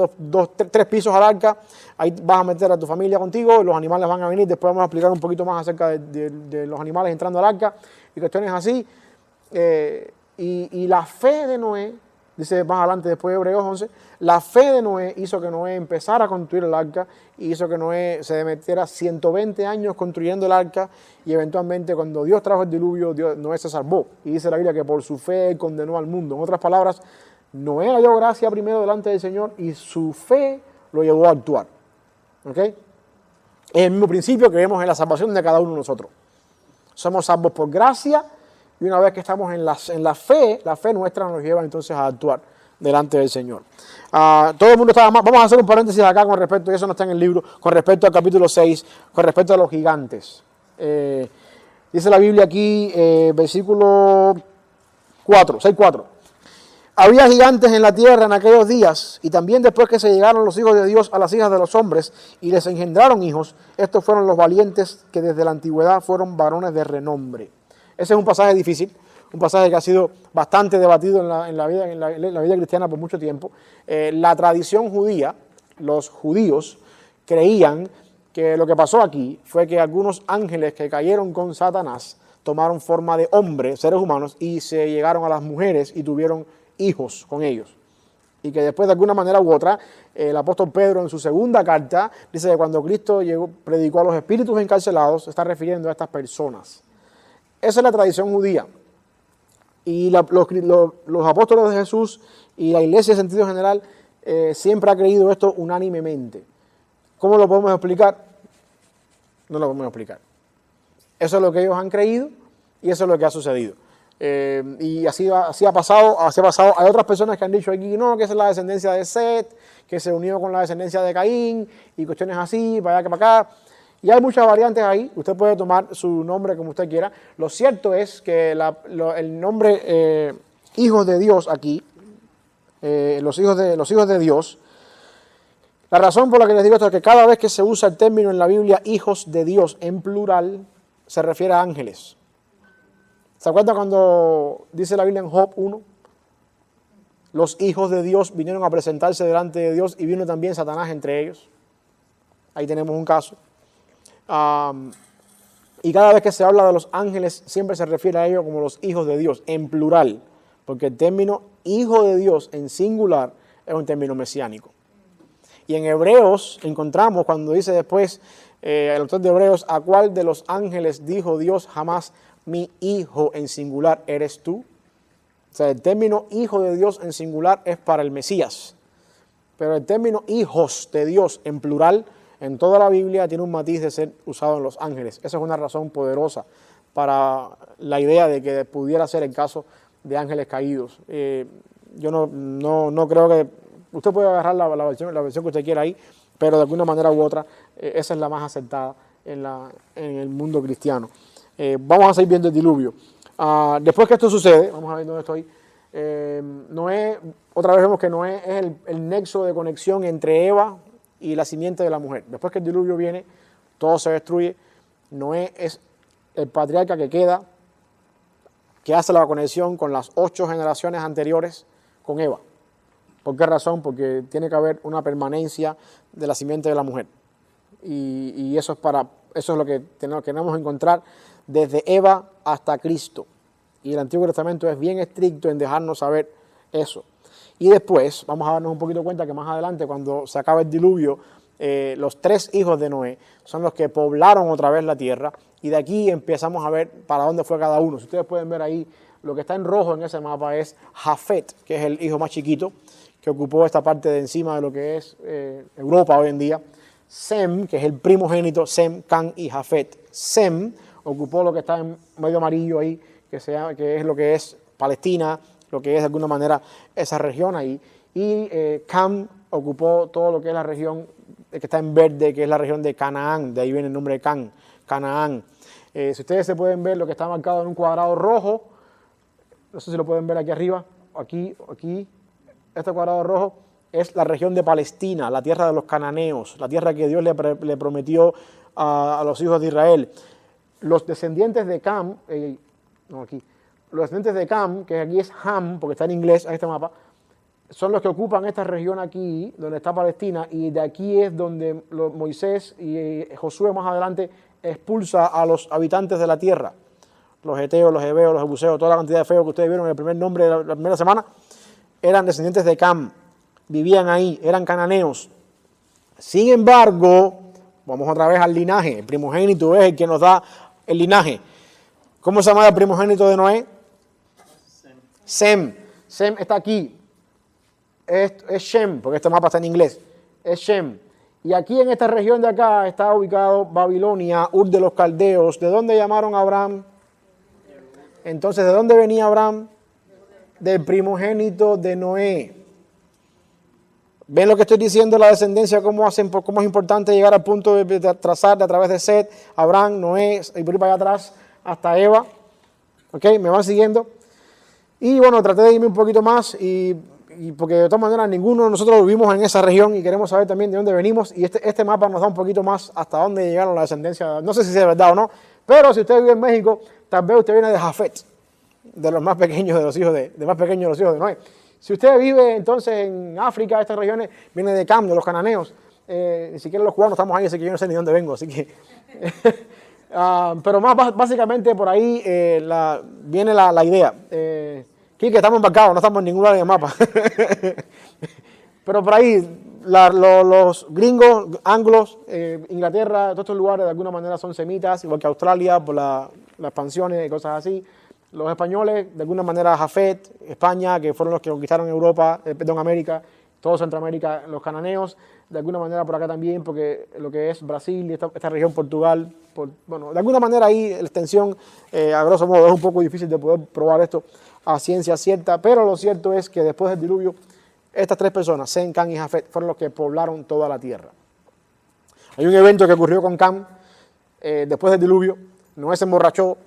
tres pisos al arca, ahí vas a meter a tu familia contigo, los animales van a venir, después vamos a explicar un poquito más acerca de los animales entrando al arca y cuestiones así. Y la fe de Noé, dice más adelante después de Hebreos 11, la fe de Noé hizo que Noé empezara a construir el arca y hizo que Noé se metiera 120 años construyendo el arca, y eventualmente cuando Dios trajo el diluvio, Noé se salvó. Y dice la Biblia que por su fe condenó al mundo. En otras palabras, Noé halló gracia primero delante del Señor y su fe lo llevó a actuar. ¿Ok? Es el mismo principio que vemos en la salvación de cada uno de nosotros. Somos salvos por gracia, y una vez que estamos en la fe nuestra nos lleva entonces a actuar delante del Señor. Todo el mundo estaba más. Vamos a hacer un paréntesis acá con respecto, y eso no está en el libro, con respecto al capítulo 6, con respecto a los gigantes. Dice la Biblia aquí, versículo 6:4. Había gigantes en la tierra en aquellos días, y también después que se llegaron los hijos de Dios a las hijas de los hombres y les engendraron hijos, estos fueron los valientes que desde la antigüedad fueron varones de renombre. Ese es un pasaje difícil, un pasaje que ha sido bastante debatido en la vida cristiana por mucho tiempo. La tradición judía, los judíos, creían que lo que pasó aquí fue que algunos ángeles que cayeron con Satanás tomaron forma de hombres, seres humanos, y se llegaron a las mujeres y tuvieron hijos con ellos. Y que después, de alguna manera u otra, el apóstol Pedro en su segunda carta dice que cuando Cristo predicó a los espíritus encarcelados, se está refiriendo a estas personas. Esa es la tradición judía. Y los apóstoles de Jesús y la iglesia en sentido general siempre ha creído esto unánimemente. ¿Cómo lo podemos explicar? No lo podemos explicar. Eso es lo que ellos han creído y eso es lo que ha sucedido. Y así ha pasado. Hay otras personas que han dicho aquí no, que esa es la descendencia de Set, que se unió con la descendencia de Caín y cuestiones así, para allá que para acá. Y hay muchas variantes ahí. Usted puede tomar su nombre como usted quiera. Lo cierto es que el nombre hijos de Dios aquí, los hijos de Dios, la razón por la que les digo esto es que cada vez que se usa el término en la Biblia hijos de Dios en plural, se refiere a ángeles. ¿Se acuerdan cuando dice la Biblia en Job 1? Los hijos de Dios vinieron a presentarse delante de Dios y vino también Satanás entre ellos. Ahí tenemos un caso. Y cada vez que se habla de los ángeles, siempre se refiere a ellos como los hijos de Dios, en plural, porque el término hijo de Dios en singular es un término mesiánico. Y en Hebreos encontramos, cuando dice después el autor de Hebreos, ¿a cuál de los ángeles dijo Dios jamás, mi hijo en singular eres tú? O sea, el término hijo de Dios en singular es para el Mesías, pero el término hijos de Dios en plural en toda la Biblia tiene un matiz de ser usado en los ángeles. Esa es una razón poderosa para la idea de que pudiera ser el caso de ángeles caídos. Yo no creo que... Usted puede agarrar la versión que usted quiera ahí, pero de alguna manera u otra, esa es la más aceptada en el mundo cristiano. Vamos a seguir viendo el diluvio. Después que esto sucede, vamos a ver dónde estoy. Noé, otra vez vemos que Noé es el nexo de conexión entre Eva y la simiente de la mujer. Después que el diluvio viene, todo se destruye. Noé es el patriarca que queda, que hace la conexión con las 8 generaciones anteriores con Eva. ¿Por qué razón? Porque tiene que haber una permanencia de la simiente de la mujer. Y eso es lo que queremos encontrar desde Eva hasta Cristo. Y el Antiguo Testamento es bien estricto en dejarnos saber eso. Y después vamos a darnos un poquito cuenta que más adelante, cuando se acabe el diluvio, los 3 hijos de Noé son los que poblaron otra vez la tierra. Y de aquí empezamos a ver para dónde fue cada uno. Si ustedes pueden ver ahí, lo que está en rojo en ese mapa es Jafet, que es el hijo más chiquito, que ocupó esta parte de encima de lo que es Europa hoy en día. Sem, que es el primogénito, Sem, Can y Jafet. Sem ocupó lo que está en medio amarillo ahí, que es lo que es Palestina, lo que es de alguna manera esa región ahí. Y Cam ocupó todo lo que es la región que está en verde, que es la región de Canaán, de ahí viene el nombre de Can, Canaán. Si ustedes se pueden ver lo que está marcado en un cuadrado rojo, no sé si lo pueden ver aquí arriba, aquí, este cuadrado rojo es la región de Palestina, la tierra de los cananeos, la tierra que Dios le prometió a los hijos de Israel. Los descendientes de Cam, los descendientes de Cam, que aquí es Ham, porque está en inglés en este mapa, son los que ocupan esta región aquí, donde está Palestina, y de aquí es donde Moisés y Josué más adelante expulsa a los habitantes de la tierra. Los heteos, los heveos, los jebuseos, toda la cantidad de feos que ustedes vieron en el primer nombre de la primera semana, eran descendientes de Cam, vivían ahí, eran cananeos. Sin embargo, vamos otra vez al linaje, el primogénito es el que nos da el linaje. ¿Cómo se llama el primogénito de Noé? Sem. Sem está aquí. Es Shem, porque este mapa está en inglés. Es Shem. Y aquí en esta región de acá está ubicado Babilonia, Ur de los Caldeos. ¿De dónde llamaron a Abraham? Entonces, ¿de dónde venía Abraham? Del primogénito de Noé. ¿Ven lo que estoy diciendo? La descendencia, cómo es importante llegar al punto de trazar a través de Set, Abraham, Noé, y por ahí para allá atrás, hasta Eva. ¿Ok? ¿Me van siguiendo? Y bueno, traté de irme un poquito más y porque de todas maneras ninguno de nosotros vivimos en esa región y queremos saber también de dónde venimos, y este mapa nos da un poquito más hasta dónde llegaron la descendencia. No sé si es verdad o no, pero si usted vive en México, tal vez usted viene de Jafet, de los más pequeños de los hijos de Noé. Si usted vive entonces en África, estas regiones, viene de Cam, de los cananeos. Ni siquiera los cubanos estamos ahí, así que yo no sé ni dónde vengo, así que pero más básicamente por ahí viene la idea. Quique, estamos embarcados, no estamos en ningún lado del mapa. Pero por ahí, los gringos, anglos, Inglaterra, todos estos lugares de alguna manera son semitas, igual que Australia, por las expansiones y cosas así. Los españoles, de alguna manera, Jafet, España, que fueron los que conquistaron Europa, América, todo Centroamérica, los cananeos, de alguna manera por acá también, porque lo que es Brasil y esta región, Portugal, bueno, de alguna manera ahí la extensión, a grosso modo, es un poco difícil de poder probar esto a ciencia cierta, pero lo cierto es que después del diluvio, estas 3 personas, Sem, Cam y Jafet, fueron los que poblaron toda la tierra. Hay un evento que ocurrió con Cam después del diluvio. Noé se emborrachó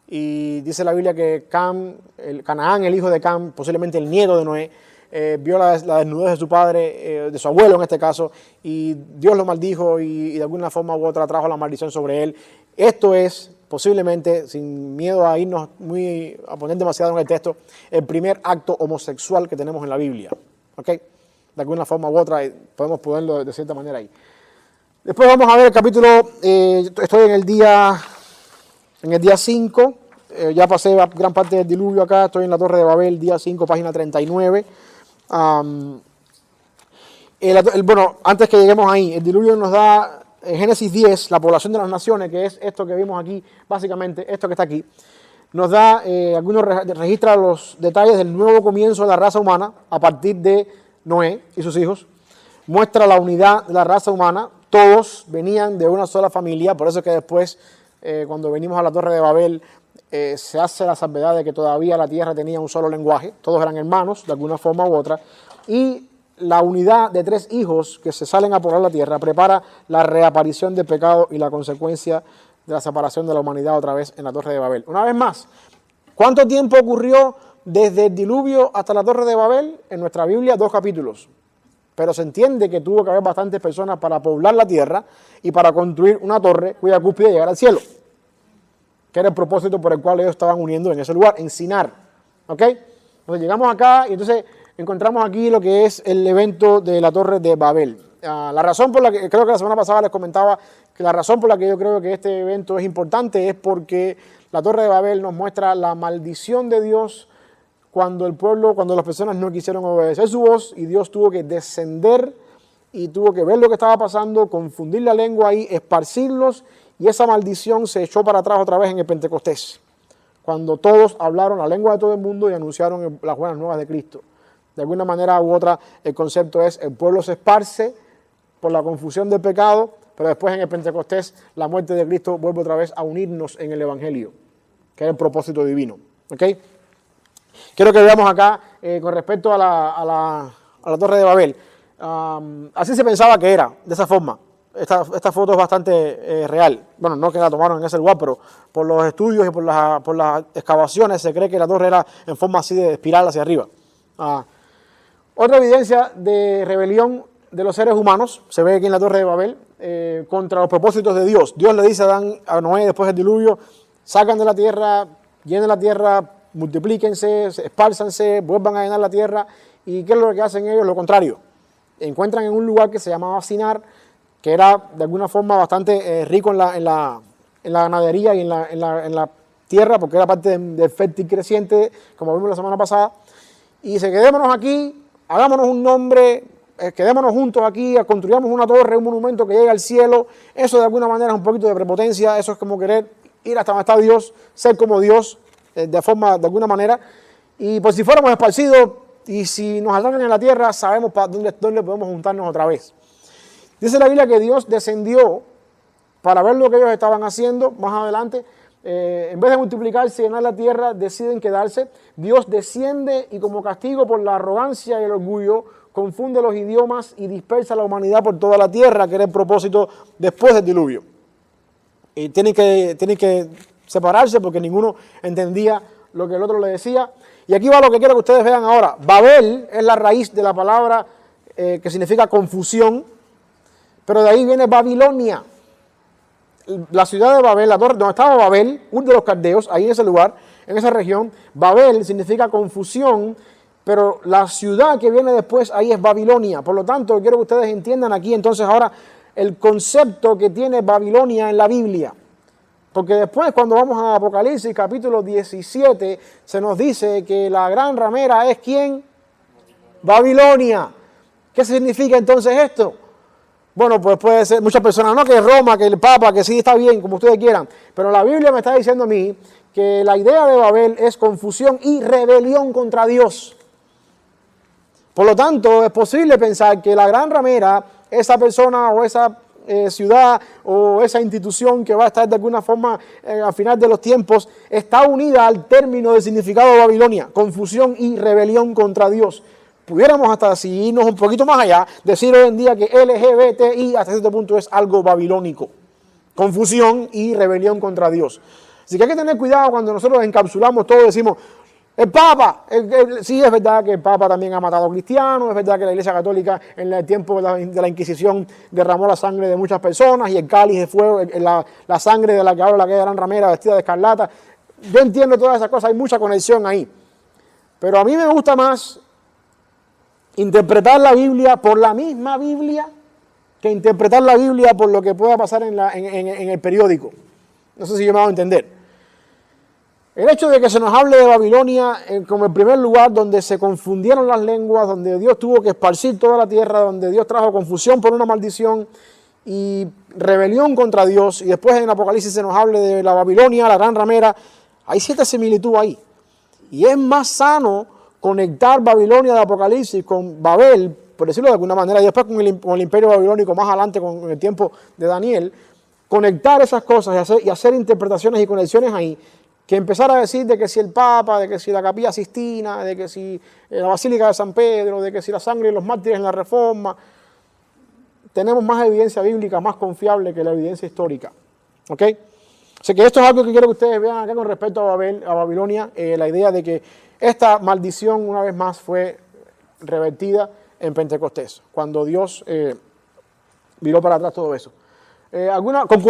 y dice la Biblia que Canaán, el hijo de Cam, posiblemente el nieto de Noé, vio la desnudez de su padre, de su abuelo en este caso, y Dios lo maldijo y de alguna forma u otra trajo la maldición sobre él. Esto es posiblemente, sin miedo a a poner demasiado en el texto, el primer acto homosexual que tenemos en la Biblia. ¿Ok? De alguna forma u otra podemos ponerlo de cierta manera ahí. Después vamos a ver el capítulo, estoy en el día 5, ya pasé gran parte del diluvio acá, estoy en la Torre de Babel, día 5, página 39. Bueno, antes que lleguemos ahí, el diluvio nos da, en Génesis 10, la población de las naciones, que es esto que vimos aquí, básicamente esto que está aquí, nos da, registra los detalles del nuevo comienzo de la raza humana a partir de Noé y sus hijos, muestra la unidad de la raza humana, todos venían de una sola familia, por eso que después, cuando venimos a la Torre de Babel, se hace la salvedad de que todavía la tierra tenía un solo lenguaje, todos eran hermanos de alguna forma u otra, y la unidad de 3 hijos que se salen a poblar la tierra prepara la reaparición del pecado y la consecuencia de la separación de la humanidad otra vez en la Torre de Babel. Una vez más, ¿cuánto tiempo ocurrió desde el diluvio hasta la Torre de Babel? En nuestra Biblia 2 capítulos, pero se entiende que tuvo que haber bastantes personas para poblar la tierra y para construir una torre cuya cúspide llegara al cielo, que era el propósito por el cual ellos estaban uniendo en ese lugar, en Sinar. ¿Ok? Entonces llegamos acá y entonces encontramos aquí lo que es el evento de la Torre de Babel. La razón por la que, creo que la semana pasada les comentaba, que la razón por la que yo creo que este evento es importante es porque la Torre de Babel nos muestra la maldición de Dios cuando el pueblo, cuando las personas no quisieron obedecer su voz y Dios tuvo que descender y tuvo que ver lo que estaba pasando, confundir la lengua ahí, esparcirlos, y esa maldición se echó para atrás otra vez en el Pentecostés, cuando todos hablaron la lengua de todo el mundo y anunciaron las buenas nuevas de Cristo. De alguna manera u otra, el concepto es, el pueblo se esparce por la confusión del pecado, pero después en el Pentecostés la muerte de Cristo vuelve otra vez a unirnos en el Evangelio, que es el propósito divino. ¿Okay? Quiero que veamos acá con respecto a la Torre de Babel. Así se pensaba que era, de esa forma. Esta foto es bastante real. Bueno, no que la tomaron en ese lugar, pero por los estudios y por las excavaciones se cree que la torre era en forma así de espiral hacia arriba. Otra evidencia de rebelión de los seres humanos se ve aquí en la Torre de Babel contra los propósitos de Dios. Dios le dice a Noé después del diluvio, sacan de la tierra, llenen la tierra, multiplíquense, espálzanse, vuelvan a llenar la tierra. ¿Y qué es lo que hacen ellos? Lo contrario. Encuentran en un lugar que se llamaba Sinar, que era de alguna forma bastante rico en la ganadería y en la tierra, porque era parte del fértil creciente, como vimos la semana pasada. Y dice, quedémonos aquí, hagámonos un nombre, quedémonos juntos aquí, construyamos una torre, un monumento que llegue al cielo. Eso de alguna manera es un poquito de prepotencia, eso es como querer ir hasta donde está Dios, ser como Dios, de alguna manera. Y por si fuéramos esparcidos, y si nos atacan en la tierra, sabemos para dónde podemos juntarnos otra vez. Dice la Biblia que Dios descendió para ver lo que ellos estaban haciendo más adelante. En vez de multiplicarse y llenar la tierra, deciden quedarse. Dios desciende y como castigo por la arrogancia y el orgullo, confunde los idiomas y dispersa a la humanidad por toda la tierra, que era el propósito después del diluvio. Y tienen que separarse porque ninguno entendía lo que el otro le decía. Y aquí va lo que quiero que ustedes vean ahora. Babel es la raíz de la palabra que significa confusión, pero de ahí viene Babilonia. La ciudad de Babel, la torre donde estaba Babel, uno de los caldeos, ahí en ese lugar, en esa región, Babel significa confusión, pero la ciudad que viene después ahí es Babilonia. Por lo tanto, quiero que ustedes entiendan aquí entonces ahora el concepto que tiene Babilonia en la Biblia. Porque después cuando vamos a Apocalipsis capítulo 17, se nos dice que la gran ramera es ¿quién? Babilonia. ¿Qué significa entonces esto? Bueno, pues puede ser muchas personas, no que Roma, que el Papa, que sí está bien, como ustedes quieran. Pero la Biblia me está diciendo a mí que la idea de Babel es confusión y rebelión contra Dios. Por lo tanto, es posible pensar que la gran ramera, esa persona o esa ciudad o esa institución que va a estar de alguna forma al final de los tiempos, está unida al término del significado de Babilonia, confusión y rebelión contra Dios. Pudiéramos hasta si irnos un poquito más allá, decir hoy en día que LGBTI hasta cierto punto es algo babilónico, confusión y rebelión contra Dios. Así que hay que tener cuidado cuando nosotros encapsulamos todo y decimos, el Papa, sí es verdad que el Papa también ha matado a cristianos, es verdad que la Iglesia Católica en el tiempo de la Inquisición derramó la sangre de muchas personas y el cáliz de fuego, la sangre de la que habla la gran ramera vestida de escarlata. Yo entiendo todas esas cosas, hay mucha conexión ahí. Pero a mí me gusta más interpretar la Biblia por la misma Biblia que interpretar la Biblia por lo que pueda pasar en el periódico. No sé si yo me hago entender. El hecho de que se nos hable de Babilonia como el primer lugar donde se confundieron las lenguas, donde Dios tuvo que esparcir toda la tierra, donde Dios trajo confusión por una maldición y rebelión contra Dios, y después en Apocalipsis se nos hable de la Babilonia, la gran ramera, hay cierta similitud ahí. Y es más sano conectar Babilonia de Apocalipsis con Babel, por decirlo de alguna manera, y después con el imperio babilónico más adelante con el tiempo de Daniel, conectar esas cosas y hacer interpretaciones y conexiones ahí, que empezar a decir de que si el Papa, de que si la Capilla Sistina, de que si la Basílica de San Pedro, de que si la sangre de los mártires en la Reforma. Tenemos más evidencia bíblica, más confiable que la evidencia histórica. ¿Ok? Así que esto es algo que quiero que ustedes vean acá con respecto a Babilonia, la idea de que esta maldición una vez más fue revertida en Pentecostés, cuando Dios viró para atrás todo eso.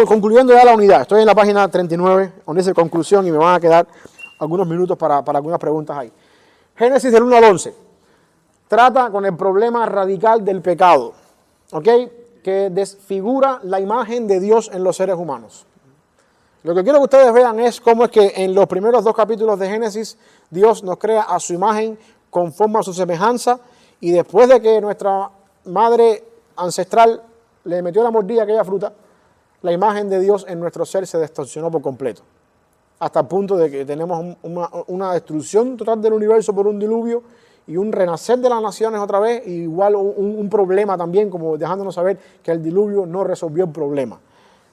Concluyendo ya la unidad, estoy en la página 39, donde dice conclusión, y me van a quedar algunos minutos para algunas preguntas ahí. Génesis del 1 al 11. trata con el problema radical del pecado, ¿ok? Que desfigura la imagen de Dios en los seres humanos. Lo que quiero que ustedes vean es cómo es que en los primeros 2 capítulos de Génesis Dios nos crea a su imagen conforme a su semejanza, y después de que nuestra madre ancestral le metió la mordida a aquella fruta, la imagen de Dios en nuestro ser se distorsionó por completo, hasta el punto de que tenemos una destrucción total del universo por un diluvio y un renacer de las naciones otra vez, y igual un problema también, como dejándonos saber que el diluvio no resolvió el problema,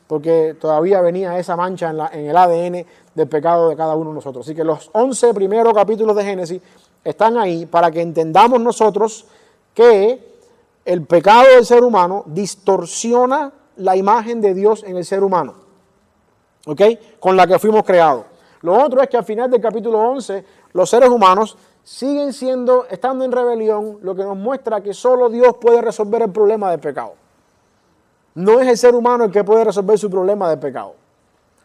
porque todavía venía esa mancha en el ADN del pecado de cada uno de nosotros. Así que los 11 primeros capítulos de Génesis están ahí para que entendamos nosotros que el pecado del ser humano distorsiona la imagen de Dios en el ser humano, ¿ok? Con la que fuimos creados. Lo otro es que al final del capítulo 11, los seres humanos siguen estando en rebelión, lo que nos muestra que solo Dios puede resolver el problema del pecado. No es el ser humano el que puede resolver su problema del pecado.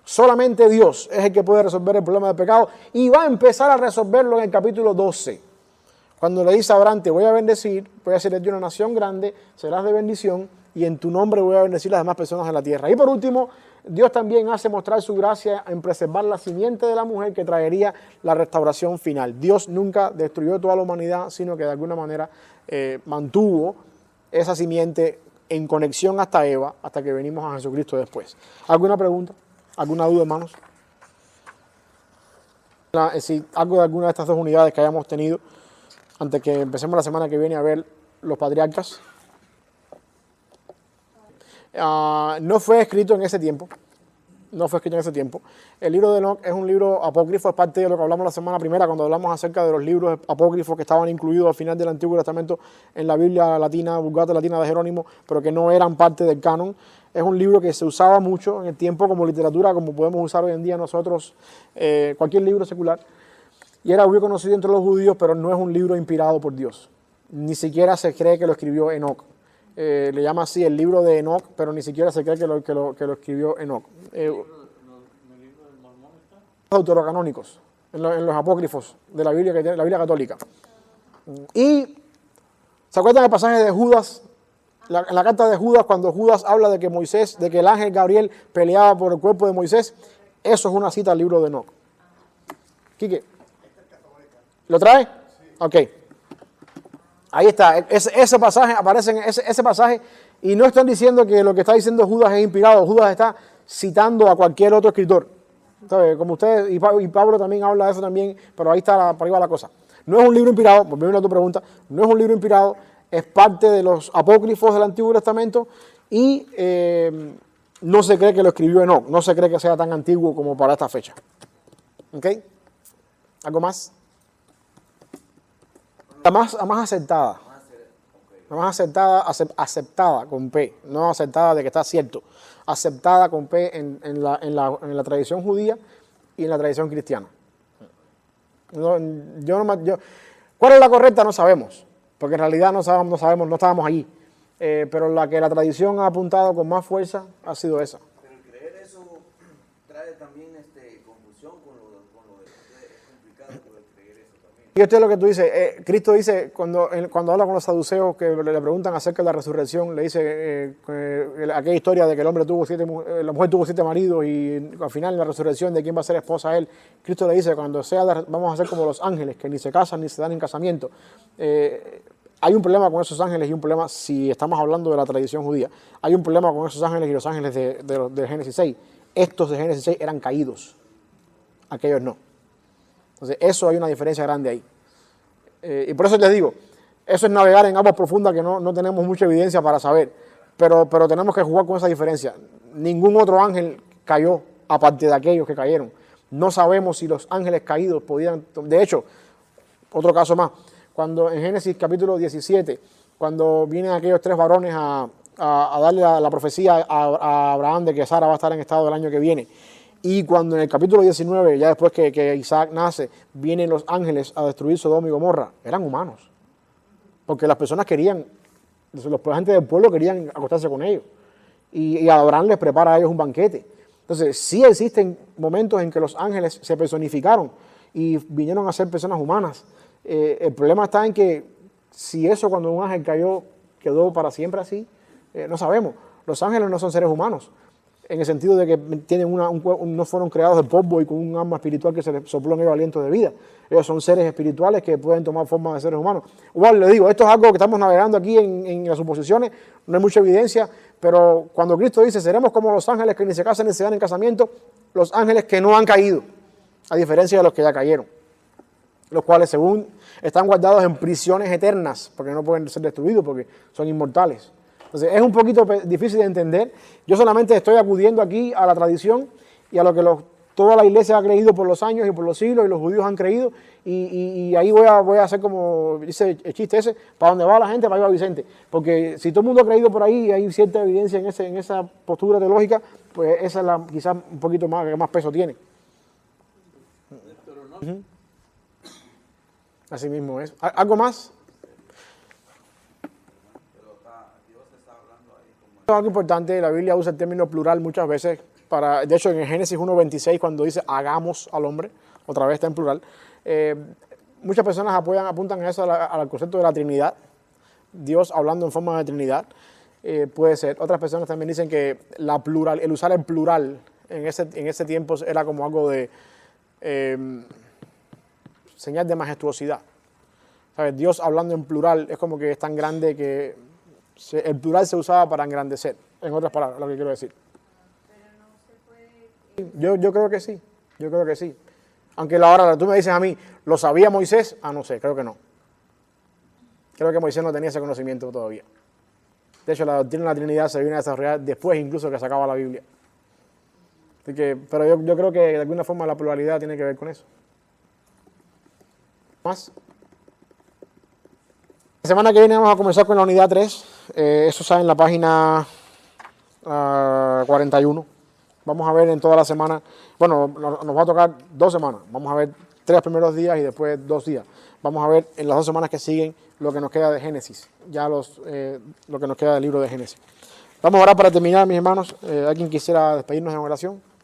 Solamente Dios es el que puede resolver el problema del pecado, y va a empezar a resolverlo en el capítulo 12. Cuando le dice a Abraham: te voy a bendecir, voy a hacer de ti una nación grande, serás de bendición, y en tu nombre voy a bendecir a las demás personas en la tierra. Y por último, Dios también hace mostrar su gracia en preservar la simiente de la mujer que traería la restauración final. Dios nunca destruyó toda la humanidad, sino que de alguna manera mantuvo esa simiente en conexión hasta Eva, hasta que venimos a Jesucristo después. ¿Alguna pregunta? ¿Alguna duda, hermanos? Si algo de alguna de estas 2 unidades que hayamos tenido, antes que empecemos la semana que viene a ver los patriarcas. No fue escrito en ese tiempo. No fue escrito en ese tiempo. El libro de Enoc es un libro apócrifo, es parte de lo que hablamos la semana primera cuando hablamos acerca de los libros apócrifos que estaban incluidos al final del Antiguo Testamento en la Biblia latina, Vulgata Latina de Jerónimo, pero que no eran parte del canon. Es un libro que se usaba mucho en el tiempo como literatura, como podemos usar hoy en día nosotros cualquier libro secular. Y era muy conocido entre los judíos, pero no es un libro inspirado por Dios. Ni siquiera se cree que lo escribió Enoc. Le llama así el libro de Enoc, pero ni siquiera se cree que lo escribió Enoc. ¿El libro del Mormón está? Los deuterocanónicos, en los apócrifos de la Biblia católica. Y ¿se acuerdan del pasaje de Judas? En la carta de Judas, cuando Judas habla de que el ángel Gabriel peleaba por el cuerpo de Moisés, eso es una cita al libro de Enoc. Quique, ¿lo trae? Ok. Ahí está, ese pasaje, aparece en ese pasaje, y no están diciendo que lo que está diciendo Judas es inspirado. Judas está citando a cualquier otro escritor. ¿Sabe? Como ustedes, y Pablo también habla de eso también, pero ahí está, por ahí va la cosa. No es un libro inspirado, volviendo a tu pregunta, no es un libro inspirado, es parte de los apócrifos del Antiguo Testamento, y no se cree que lo escribió Enoc, no se cree que sea tan antiguo como para esta fecha. ¿Ok? ¿Algo más? La más aceptada. La más aceptada con P, no aceptada de que está cierto. Aceptada con P en la tradición judía y en la tradición cristiana. ¿Cuál es la correcta? No sabemos, porque en realidad no sabemos, no estábamos allí. Pero la que la tradición ha apuntado con más fuerza ha sido esa. Pero el creer eso trae también confusión con lo de es complicado poder creer eso también. Y esto es lo que tú dices. Cristo dice, cuando habla con los saduceos que le preguntan acerca de la resurrección, le dice aquella historia de que la mujer tuvo 7 maridos, y al final en la resurrección de quién va a ser esposa a él. Cristo le dice, vamos a ser como los ángeles, que ni se casan ni se dan en casamiento. Hay un problema con esos ángeles, y un problema, si estamos hablando de la tradición judía, hay un problema con esos ángeles y los ángeles de Génesis 6. Estos de Génesis 6 eran caídos, aquellos no. Entonces, eso hay una diferencia grande ahí. Y por eso les digo, eso es navegar en aguas profundas que no tenemos mucha evidencia para saber, pero tenemos que jugar con esa diferencia. Ningún otro ángel cayó, aparte de aquellos que cayeron. No sabemos si los ángeles caídos podían... De hecho, otro caso más, cuando en Génesis capítulo 17, cuando vienen aquellos 3 varones a darle la profecía a Abraham de que Sara va a estar en estado del año que viene, y cuando en el capítulo 19, ya después que Isaac nace, vienen los ángeles a destruir Sodoma y Gomorra, eran humanos, porque las personas querían, la gente del pueblo querían acostarse con ellos, y Abraham les prepara a ellos un banquete. Entonces, sí existen momentos en que los ángeles se personificaron y vinieron a ser personas humanas. El problema está en que Si eso cuando un ángel cayó quedó para siempre así, no sabemos. Los ángeles no son seres humanos, en el sentido de que tienen no fueron creados de polvo y con un alma espiritual que se les sopló en ellos aliento de vida. Ellos son seres espirituales que pueden tomar forma de seres humanos. Igual le digo, esto es algo que estamos navegando aquí en las suposiciones, no hay mucha evidencia, pero cuando Cristo dice, seremos como los ángeles que ni se casan ni se dan en casamiento, los ángeles que no han caído, a diferencia de los que ya cayeron, los cuales según están guardados en prisiones eternas, porque no pueden ser destruidos, porque son inmortales. Entonces es un poquito difícil de entender. Yo solamente estoy acudiendo aquí a la tradición y a lo que toda la iglesia ha creído por los años y por los siglos, y los judíos han creído, y ahí voy a hacer como dice el chiste ese, para donde va la gente, para allá va Vicente. Porque si todo el mundo ha creído por ahí y hay cierta evidencia en esa postura teológica, pues esa es quizás un poquito más, que más peso tiene. Así mismo es. ¿Algo más? Algo importante, la Biblia usa el término plural muchas veces, de hecho en Génesis 1:26 cuando dice hagamos al hombre, otra vez está en plural, muchas personas apuntan a eso, al concepto de la Trinidad, Dios hablando en forma de Trinidad, puede ser. Otras personas también dicen que el usar el plural en ese tiempo era como algo de señal de majestuosidad. ¿Sabes? Dios hablando en plural es como que es tan grande que el plural se usaba para engrandecer, en otras palabras, lo que quiero decir. Pero no se puede... Yo creo que sí, yo creo que sí. Aunque ahora tú me dices a mí, ¿lo sabía Moisés? No sé, creo que no. Creo que Moisés no tenía ese conocimiento todavía. De hecho, la doctrina de la Trinidad se vino a desarrollar después incluso que se acaba la Biblia. Así que, pero yo creo que de alguna forma la pluralidad tiene que ver con eso. ¿Más? La semana que viene vamos a comenzar con la unidad 3. Eso está en la página 41. Vamos a ver en toda la semana, bueno, nos va a tocar 2 semanas. Vamos a ver 3 primeros días y después 2 días. Vamos a ver en las 2 semanas que siguen lo que nos queda de Génesis, ya lo que nos queda del libro de Génesis. Vamos a orar para terminar, mis hermanos. ¿Alguien quisiera despedirnos en oración?